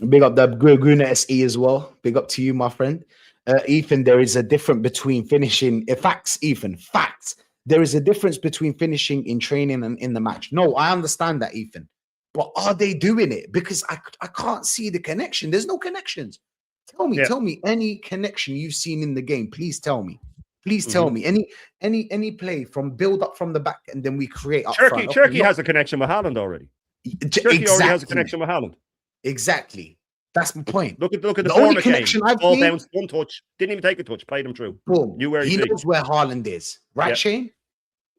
Big up the Guna SE as well. Big up to you, my friend. Ethan, there is a difference between finishing. Facts, Ethan. Facts. There is a difference between finishing in training and in the match. No, I understand that, Ethan. But are they doing it? Because I can't see the connection. There's no connections. Tell me any connection you've seen in the game. Please tell me. Please tell me any play from build up from the back and then we create up front. Turkey has a connection with Haaland already. Turkey already has a connection with Haaland. Exactly. That's my point. Look at the only connection I've all seen. Down, one touch, didn't even take a touch, played him through. Boom. He knows where Haaland is, right, Shane?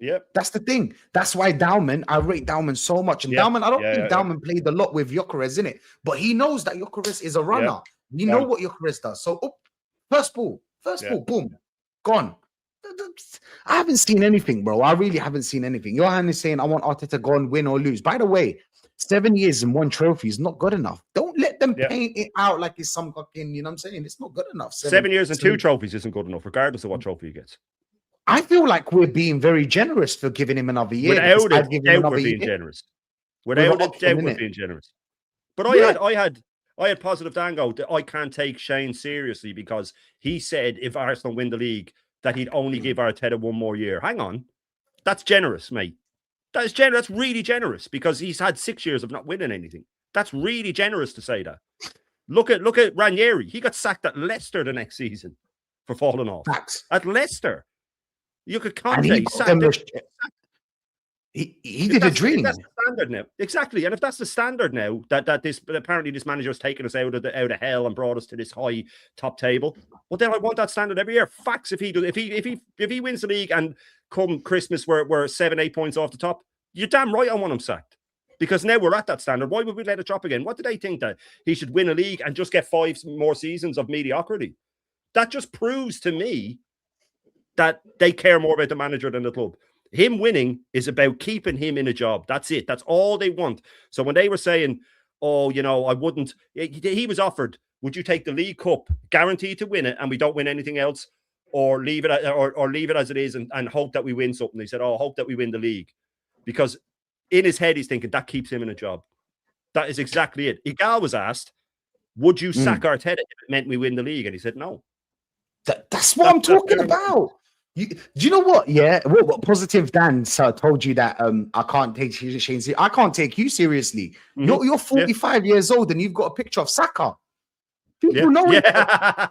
Yep. That's the thing. That's why I rate Dauman so much. And Dauman, I don't think Dauman played a lot with Gyökeres in it, but he knows that Gyökeres is a runner. We know what Gyökeres does. So first ball, boom, gone. I haven't seen anything, bro. I really haven't seen anything. Johan is saying, I want Arteta to go and win or lose. By the way, 7 years and 1 trophy is not good enough. Don't let them paint it out like it's some fucking, you know what I'm saying? It's not good enough. 7 years and 2 trophies isn't good enough, regardless of what trophy he gets. I feel like we're being very generous for giving him another year. Without a doubt, we're being generous. Without a doubt, we're being generous. But I had positive Dango that I can't take Shane seriously because he said if Arsenal win the league, that he'd only give Arteta 1 more year. Hang on. That's generous, mate. That is generous. That's really generous because he's had 6 years of not winning anything. That's really generous to say that. Look at Ranieri. He got sacked at Leicester the next season for falling off. Facts. At Leicester. You could He did a dream. standard now, exactly, and if that's the standard now, that this apparently this manager's taken us out of hell and brought us to this high top table, well then I want that standard every year. Facts. If he wins the league and come Christmas we're 7-8 points off the top, you're damn right I want him sacked. Because now we're at that standard. Why would we let it drop again? What do they think, that he should win a league and just get 5 more seasons of mediocrity? That just proves to me that they care more about the manager than the club. Him winning is about keeping him in a job. That's it. That's all they want. So when they were saying, oh, you know, I wouldn't, he was offered, would you take the League Cup, guaranteed to win it, and we don't win anything else, or leave it as it is and hope that we win something? He said, oh, hope that we win the league. Because in his head, he's thinking that keeps him in a job. That is exactly it. Igal was asked, would you sack Arteta if it meant we win the league? And he said, no. That's what I'm talking about. Do you know what? Yeah, what Positive Dan told you that I can't take Shane. I can't take you seriously. You're 45 years old and you've got a picture of Saka. People know it.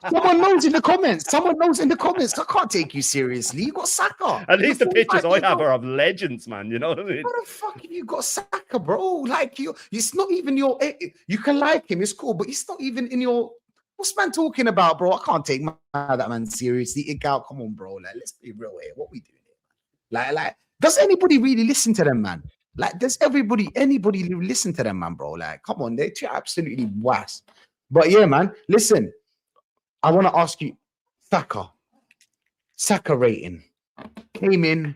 Someone knows in the comments. Someone knows in the comments. I can't take you seriously. You got Saka. At least the pictures I have are of legends, man. You know what I mean? What the fuck have you got Saka, bro? Like it's not even your. You can like him, it's cool, but it's not even in your. What's man talking about, bro? I can't take that man seriously. Igal, come on, bro. Like, let's be real here. What we doing here? Like, does anybody really listen to them, man? Like, does anybody listen to them, man, bro? Like, come on, they're absolutely was. But yeah, man, listen, I want to ask you, Saka rating. Came in.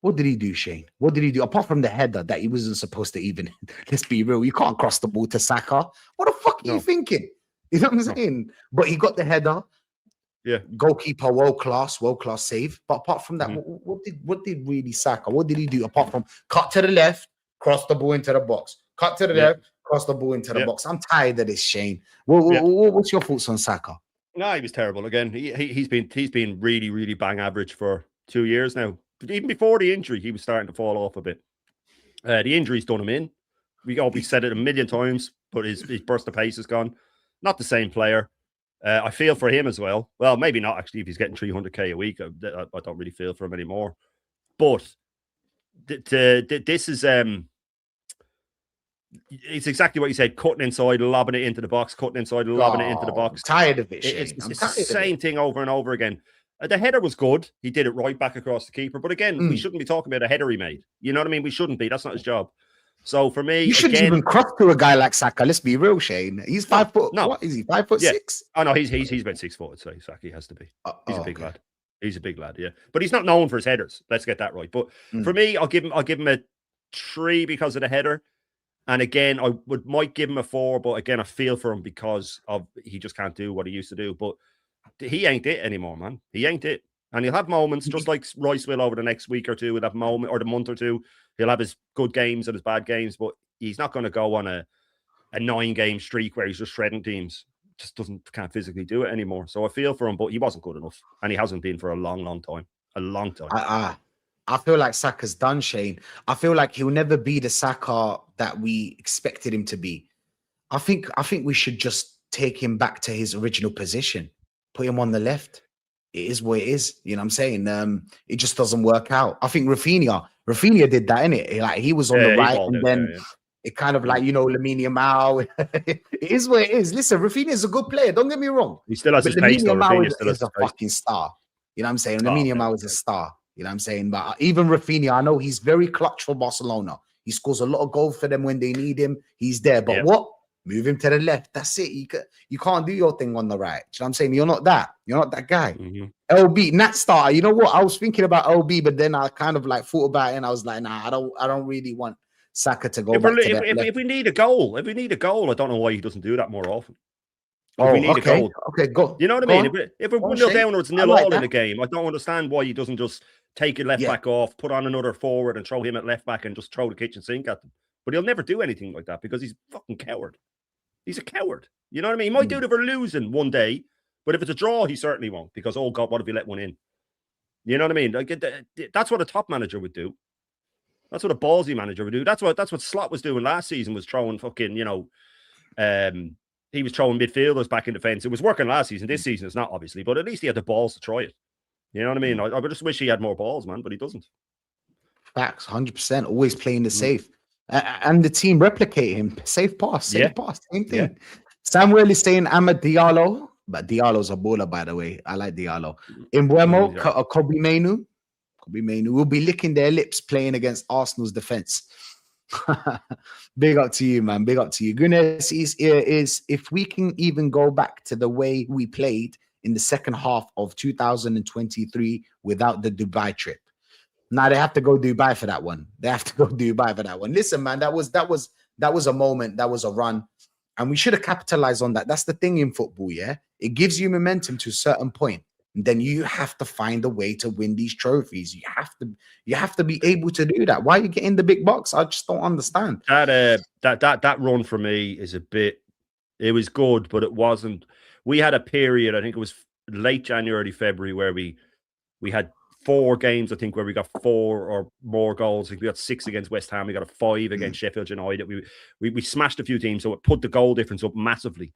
What did he do, Shane? What did he do? Apart from the header that he wasn't supposed to even, let's be real, you can't cross the ball to Saka. What the fuck are you thinking? You know what I'm saying? But he got the header. Yeah. Goalkeeper, world class save. But apart from that, what did really Saka? What did he do apart from cut to the left, cross the ball into the box? Cut to the left, cross the ball into the box. I'm tired of this, Shane. What's your thoughts on Saka? No, he was terrible again. He's been really, really bang average for 2 years now. But even before the injury, he was starting to fall off a bit. The injury's done him in. We said it a million times, but his burst of pace is gone. Not the same player. I feel for him as well. Well, maybe not actually if he's getting 300k a week. I don't really feel for him anymore. But this is it's exactly what you said. Cutting inside, lobbing it into the box. Cutting inside, lobbing it into the box. I'm tired of it. It's the same thing over and over again. The header was good. He did it right back across the keeper. But again, we shouldn't be talking about a header he made. You know what I mean? We shouldn't be. That's not his job. So for me, you shouldn't even cross to a guy like Saka. Let's be real, Shane. He's 5 foot. No, what is he? 5'6"? Oh no, he's about 6 foot. So Saka has to be. He's a big lad. He's a big lad, yeah. But he's not known for his headers. Let's get that right. But for me, I'll give him a 3 because of the header. And again, I might give him a 4, but again, I feel for him because he just can't do what he used to do. But he ain't it anymore, man. He ain't it. And he'll have moments, just like Rice will over the next week or two. He'll have moment or the month or two. He'll have his good games and his bad games, but he's not going to go on a 9-game streak where he's just shredding teams. Just can't physically do it anymore. So I feel for him, but he wasn't good enough, and he hasn't been for a long, long time. A long time. I feel like Saka's done, Shane. I feel like he'll never be the Saka that we expected him to be. I think we should just take him back to his original position, put him on the left. It is what it is. You know what I'm saying? It just doesn't work out. I think Rafinha did that, innit? Like he was on the right, and then it kind of like, you know, Lamine Yamal. It is what it is. Listen, Rafinha is a good player. Don't get me wrong. He still has his pace, though. Lamine Yamal is a fucking star. You know what I'm saying? Lamine Yamal is a star. You know what I'm saying? But even Rafinha, I know he's very clutch for Barcelona. He scores a lot of goals for them when they need him. He's there. But what? Move him to the left. That's it. You can't do your thing on the right. You know what I'm saying? You're not that. You're not that guy. LB, Nat starter. You know what? I was thinking about LB, but then I kind of like thought about it and I was like, nah, I don't really want Saka to go back to that left. If we need a goal, I don't know why he doesn't do that more often. If we need a goal. Okay, go. You know what I mean? If we're 1-0 down or it's 0-0 in a game, I don't understand why he doesn't just take a left back off, put on another forward and throw him at left back and just throw the kitchen sink at them. But he'll never do anything like that because he's a fucking coward. He's a coward. You know what I mean? He might do it if we're losing one day, but if it's a draw, he certainly won't because, oh God, what if he let one in? You know what I mean? Like, that's what a top manager would do. That's what a ballsy manager would do. That's what Slot was doing last season, was throwing fucking, you know, he was throwing midfielders back in defence. It was working last season. This season it's not, obviously, but at least he had the balls to try it. You know what I mean? I just wish he had more balls, man, but he doesn't. Facts, 100%. Always playing the safe. And the team replicate him. Safe pass, Yeah. same thing. Samuel is saying Amad Diallo, but Diallo's a baller, by the way. I like Diallo. Imbuemo, Yeah. Kobe Mainu. Kobe Mainu will be licking their lips playing against Arsenal's defense. Big up to you, man. Big up to you. Goodness is if we can even go back to the way we played in the second half of 2023 without the Dubai trip. Now they have to go Dubai for that one. Listen, man, that was a moment, that was a run, and we should have capitalized on that. That's the thing in football, yeah. It gives you momentum to a certain point, and then you have to find a way to win these trophies. You have to be able to do that. Why are you getting the big box? I just don't understand. That run for me is a bit. It was good, but it wasn't. We had a period. I think it was late January, February, where we had 4 games, I think, where we got 4 or more goals. I think we got 6 against West Ham. We got a 5 against Sheffield United. We smashed a few teams, so it put the goal difference up massively.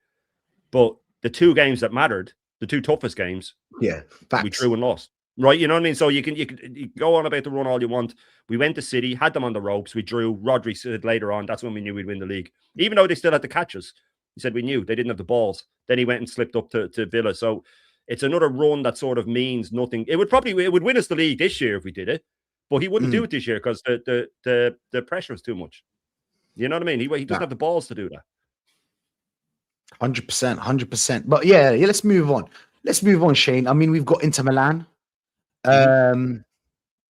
But the 2 games that mattered, the 2 toughest games, facts. we drew and lost. Right, you know what I mean? So you can go on about the run all you want. We went to City, had them on the ropes. We drew. Rodri said later on, that's when we knew we'd win the league. Even though they still had the catches. He said we knew they didn't have the balls. Then he went and slipped up to Villa. So it's another run that sort of means nothing. It would win us the league this year if we did it, but he wouldn't do it this year because the pressure is too much. You know what I mean? He doesn't have the balls to do that. 100%. But yeah, let's move on. Shane. I mean, we've got Inter Milan.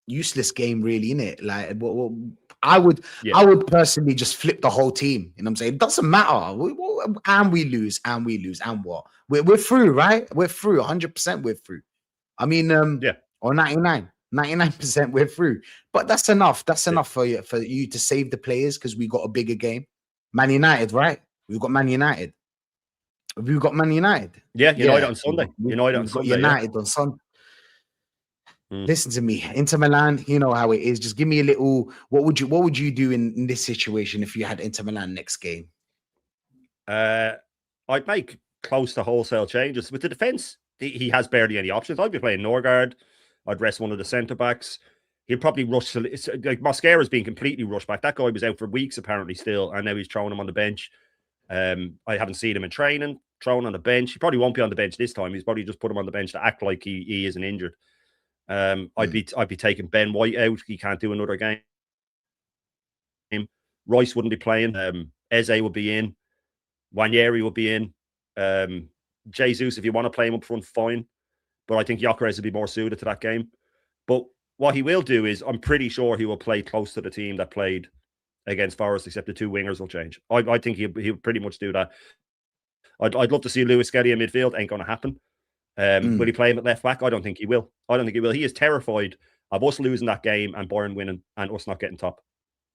Useless game, really, innit? Like, I would personally just flip the whole team. You know what I'm saying? It doesn't matter. We lose, and what? We're through, right? We're through. 100% we're through. I mean, or 99%, we're through. But that's enough. That's enough for you to save the players because we got a bigger game. Man United, right? We've got Man United. We've got Man United. Yeah, United on Sunday. United on Sunday. Listen to me, Inter Milan. You know how it is. Just give me a little. What would you do in this situation if you had Inter Milan next game? I'd make close to wholesale changes with the defense. He has barely any options. I'd be playing Norgard. I'd rest one of the centre backs. He'll probably rush. Like Mosquera's being completely rushed back. That guy was out for weeks apparently still, and now he's throwing him on the bench. I haven't seen him in training. Thrown on the bench. He probably won't be on the bench this time. He's probably just put him on the bench to act like he isn't injured. I'd be taking Ben White out. He can't do another game. Rice wouldn't be playing. Eze would be in. Wanyeri would be in. Jesus, if you want to play him up front, fine. But I think Gyökeres would be more suited to that game. But what he will do is, I'm pretty sure he will play close to the team that played against Forest, except the 2 wingers will change. I think he'll pretty much do that. I'd love to see Lewis Skelly in midfield. Ain't going to happen. Will he play him at left back? I don't think he will. He is terrified of us losing that game and Bayern winning and us not getting top.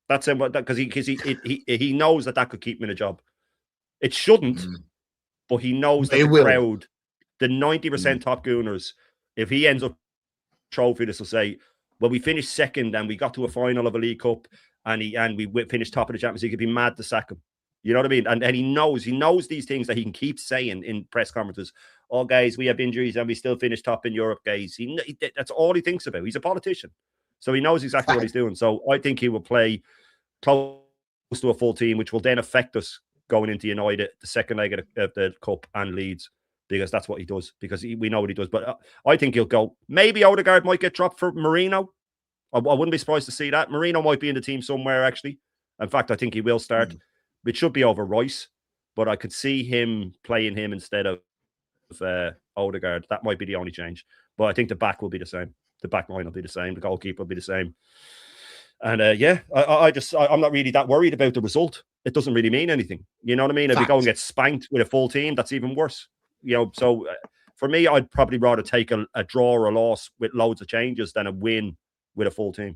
That's him, because he knows that could keep him in a job. It shouldn't, but he knows that the crowd, the 90% top Gooners, if he ends up trophy, this will say, well, we finished second and we got to a final of a League Cup and we finished top of the Champions League, he'd be mad to sack him. You know what I mean? And he knows these things that he can keep saying in press conferences. Oh, guys, we have injuries and we still finish top in Europe, guys. That's all he thinks about. He's a politician. So he knows exactly what he's doing. So I think he will play close to a full team, which will then affect us going into United, the second leg of the Cup and Leeds, because that's what he does, because we know what he does. But I think he'll go. Maybe Odegaard might get dropped for Marino. I wouldn't be surprised to see that. Marino might be in the team somewhere, actually. In fact, I think he will start. It should be over Rice, but I could see him playing him instead of Odegaard. That might be the only change. But I think the back will be the same. The back line will be the same. The goalkeeper will be the same. And I'm not really that worried about the result. It doesn't really mean anything. You know what I mean? If we go and get spanked with a full team, that's even worse. You know, so for me, I'd probably rather take a draw or a loss with loads of changes than a win with a full team.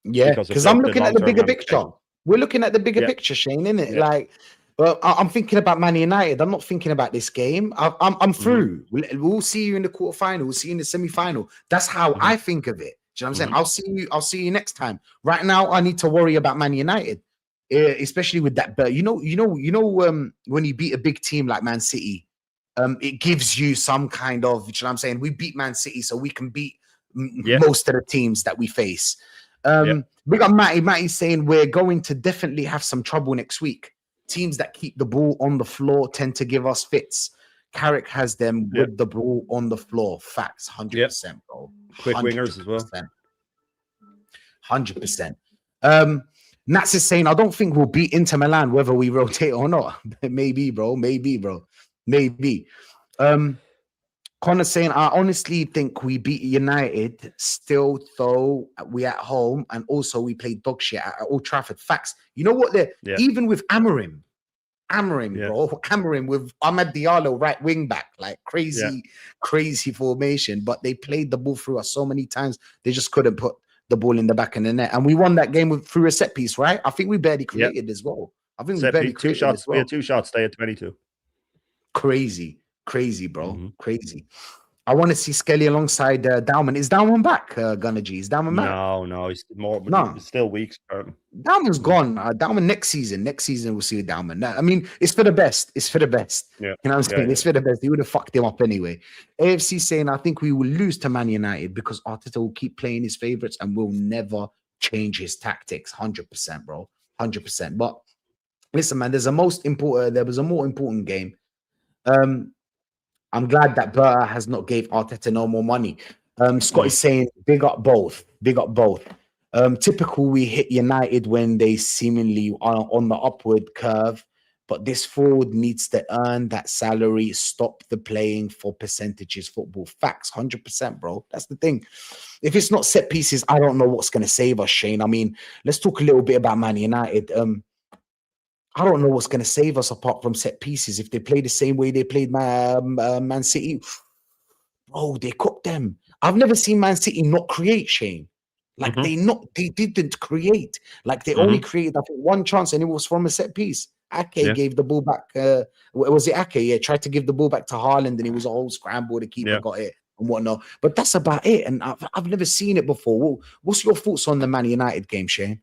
Yeah, because I'm looking at the bigger picture. We're looking at the bigger picture, Shane, isn't it? Like, well, I'm thinking about Man United. I'm not thinking about this game. I'm through. We'll see you in the quarterfinal. We'll see you in the semi-final. That's how I think of it. Do you know what I'm saying? I'll see you next time. Right now, I need to worry about Man United, especially with that. But you know, when you beat a big team like Man City, it gives you some kind of. You know what I'm saying? We beat Man City, so we can beat most of the teams that we face. Big up Matty. Matty's saying we're going to definitely have some trouble next week. Teams that keep the ball on the floor tend to give us fits. Carrick has them with the ball on the floor. Facts, 100%, bro. Quick wingers as well. 100%. Nats is saying, I don't think we'll beat Inter Milan whether we rotate or not. Maybe, bro. Maybe. Connor's saying, I honestly think we beat United still, though we at home, and also we played dog shit at Old Trafford. Facts. You know what? Even with Amorim, bro. Amorim with Ahmad Diallo, right wing back, like crazy formation. But they played the ball through us so many times, they just couldn't put the ball in the back of the net. And we won that game through a set piece, right? I think we barely created as well. I think we barely created 2 shots. As well. We had 2 shots. They had 22. Crazy, bro. Crazy. I want to see Skelly alongside Dauman. Is Dauman back, Gunner G? Is Dauman back? No, he's more. No, he's still weak. Dauman's gone. Dauman next season. Next season we'll see Dauman. I mean, it's for the best. Yeah. You know what I'm saying? It's for the best. He would have fucked him up anyway. AFC saying, I think we will lose to Man United because Arteta will keep playing his favorites and will never change his tactics. 100%, bro. 100%. But listen, man, there was a more important game. I'm glad that Berta has not gave Arteta no more money. Scott is saying, big up both. Typical, we hit United when they seemingly are on the upward curve, but this forward needs to earn that salary, stop the playing for percentages football. Facts, 100%, bro. That's the thing. If it's not set pieces, I don't know what's going to save us, Shane. I mean, let's talk a little bit about Man United. I don't know what's going to save us apart from set pieces. If they play the same way they played Man City, bro, they cooked them. I've never seen Man City not create, Shane. Like they didn't create. Like they only created, I think, one chance, and it was from a set piece. Ake gave the ball back. Was it Ake? Yeah, tried to give the ball back to Haaland, and it was a whole scramble. The keeper got it and whatnot. But that's about it. And I've never seen it before. What's your thoughts on the Man United game, Shane?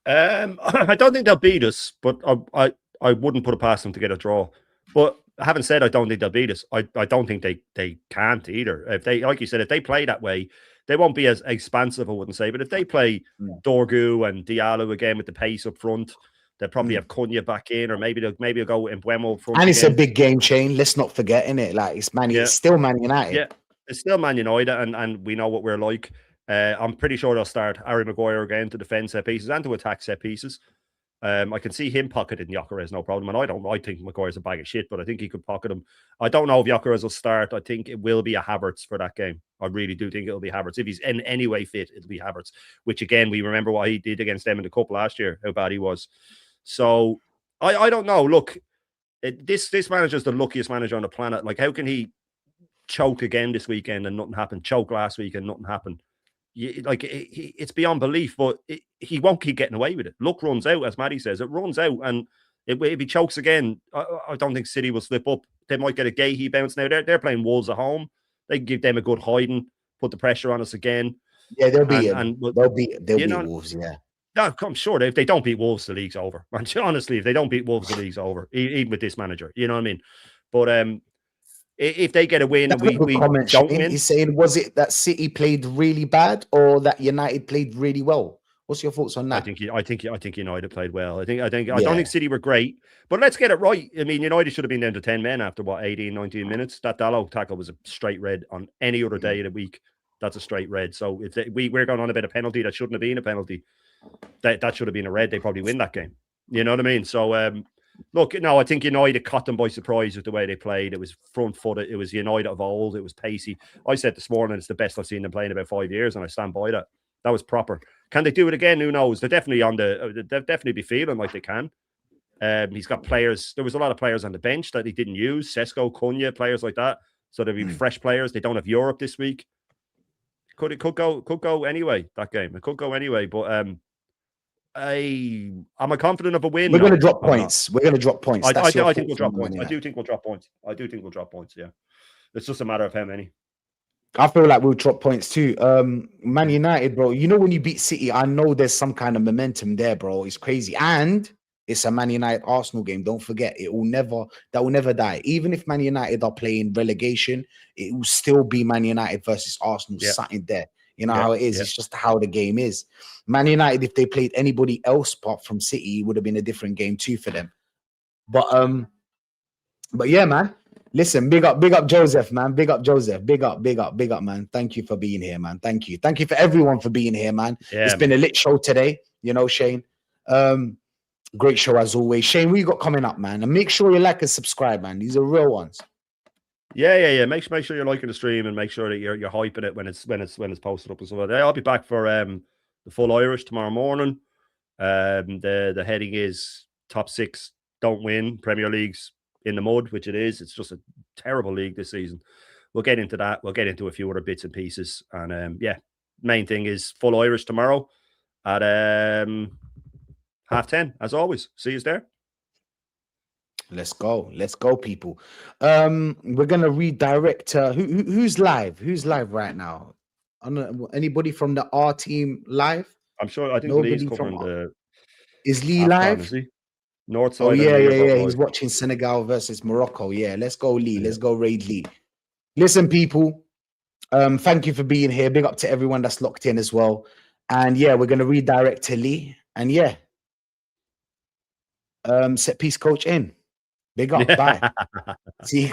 I don't think they'll beat us, but I wouldn't put it past them to get a draw. But having said I don't think they'll beat us, I don't think they can't either. If they, like you said, if they play that way, they won't be as expansive, I wouldn't say. But if they play Dorgu and Diallo again with the pace up front, they'll probably have Cunha back in, or maybe they'll go in Mbeumo front. And it's a big game, Shane. Let's not forget, innit? Like it's still Man United. Yeah, it's still Man United, and we know what we're like. I'm pretty sure they'll start Harry Maguire again to defend set pieces and to attack set pieces. I can see him pocketing Gyökeres, no problem. And I think Maguire's a bag of shit, but I think he could pocket him. I don't know if Gyökeres will start. I think it will be a Havertz for that game. I really do think it'll be Havertz. If he's in any way fit, it'll be Havertz, which again, we remember what he did against them in the cup last year, how bad he was. So I don't know. Look, this manager's the luckiest manager on the planet. Like, how can he choke again this weekend and nothing happened? Choke last week and nothing happened. It's beyond belief, but he won't keep getting away with it. Luck runs out, as Maddie says. It runs out, and if he chokes again, I don't think City will slip up. They might get a Gahey bounce now. They're playing Wolves at home. They can give them a good hiding, put the pressure on us again. Yeah, they'll beat Wolves. Yeah, no, I'm sure if they don't beat Wolves, the league's over. Honestly, if they don't beat Wolves, the league's over. Even with this manager, you know what I mean? But if they get a win and we don't win, he's saying, was it that City played really bad or that United played really well? What's your thoughts on that? I think United played well. I don't think City were great, but let's get it right. I mean, United should have been down to 10 men after 18, 19 minutes. That Dalot tackle was a straight red on any other day of the week. That's a straight red. So if we're going on about a penalty that shouldn't have been a penalty, that should have been a red. They probably win that game. You know what I mean? So look, no, I think United caught them by surprise with the way they played. It was front-footed. It was United of old. It was pacey. I said this morning it's the best I've seen them play in about 5 years, and I stand by that. That was proper. Can they do it again? Who knows? They're definitely they'll definitely be feeling like they can. He's got players. There was a lot of players on the bench that he didn't use. Sesko, Cunha, players like that. So there'll be fresh players. They don't have Europe this week. Could go anyway, that game. It could go anyway, but am I confident of a win? We're going to drop points. We're going to drop points. I think we'll drop points. I do think we'll drop points. Yeah. It's just a matter of how many. I feel like we'll drop points too. Man United, bro. You know, when you beat City, I know there's some kind of momentum there, bro. It's crazy. And it's a Man United Arsenal game. Don't forget, that will never die. Even if Man United are playing relegation, it will still be Man United versus Arsenal, something there. You know Yeah, how it is. yeah. It's just how the game is. Man United, if they played anybody else apart from City, it would have been a different game too for them. But yeah, man. Listen, big up Joseph, man. Big up Joseph. Big up, man. Thank you for being here, man. Thank you for everyone for being here, man. Yeah, It's been a lit show today, you know, Shane. Great show as always. Shane, what you got coming up, man? And make sure you like and subscribe, man. These are real ones. Yeah. Make sure you're liking the stream and make sure that you're hyping it when it's posted up and so on. I'll be back for the full Irish tomorrow morning. The heading is top 6 don't win. Premier League's in the mud, which it is. It's just a terrible league this season. We'll get into that. We'll get into a few other bits and pieces. And yeah, main thing is full Irish tomorrow at 10:30, as always. See you there. Let's go, people. We're gonna redirect. Who's live? Who's live right now? Anybody from the R team live? I'm sure. I think Nobody Lee's covering from the. Is Lee AFCON, live? is he? North side. Oh yeah. live. He's watching Senegal versus Morocco. Yeah, let's go, Lee. Let's go, raid Lee. Listen, people. Thank you for being here. Big up to everyone that's locked in as well. And yeah, we're gonna redirect to Lee. And yeah, set piece coach in. Big up. Bye. See you guys.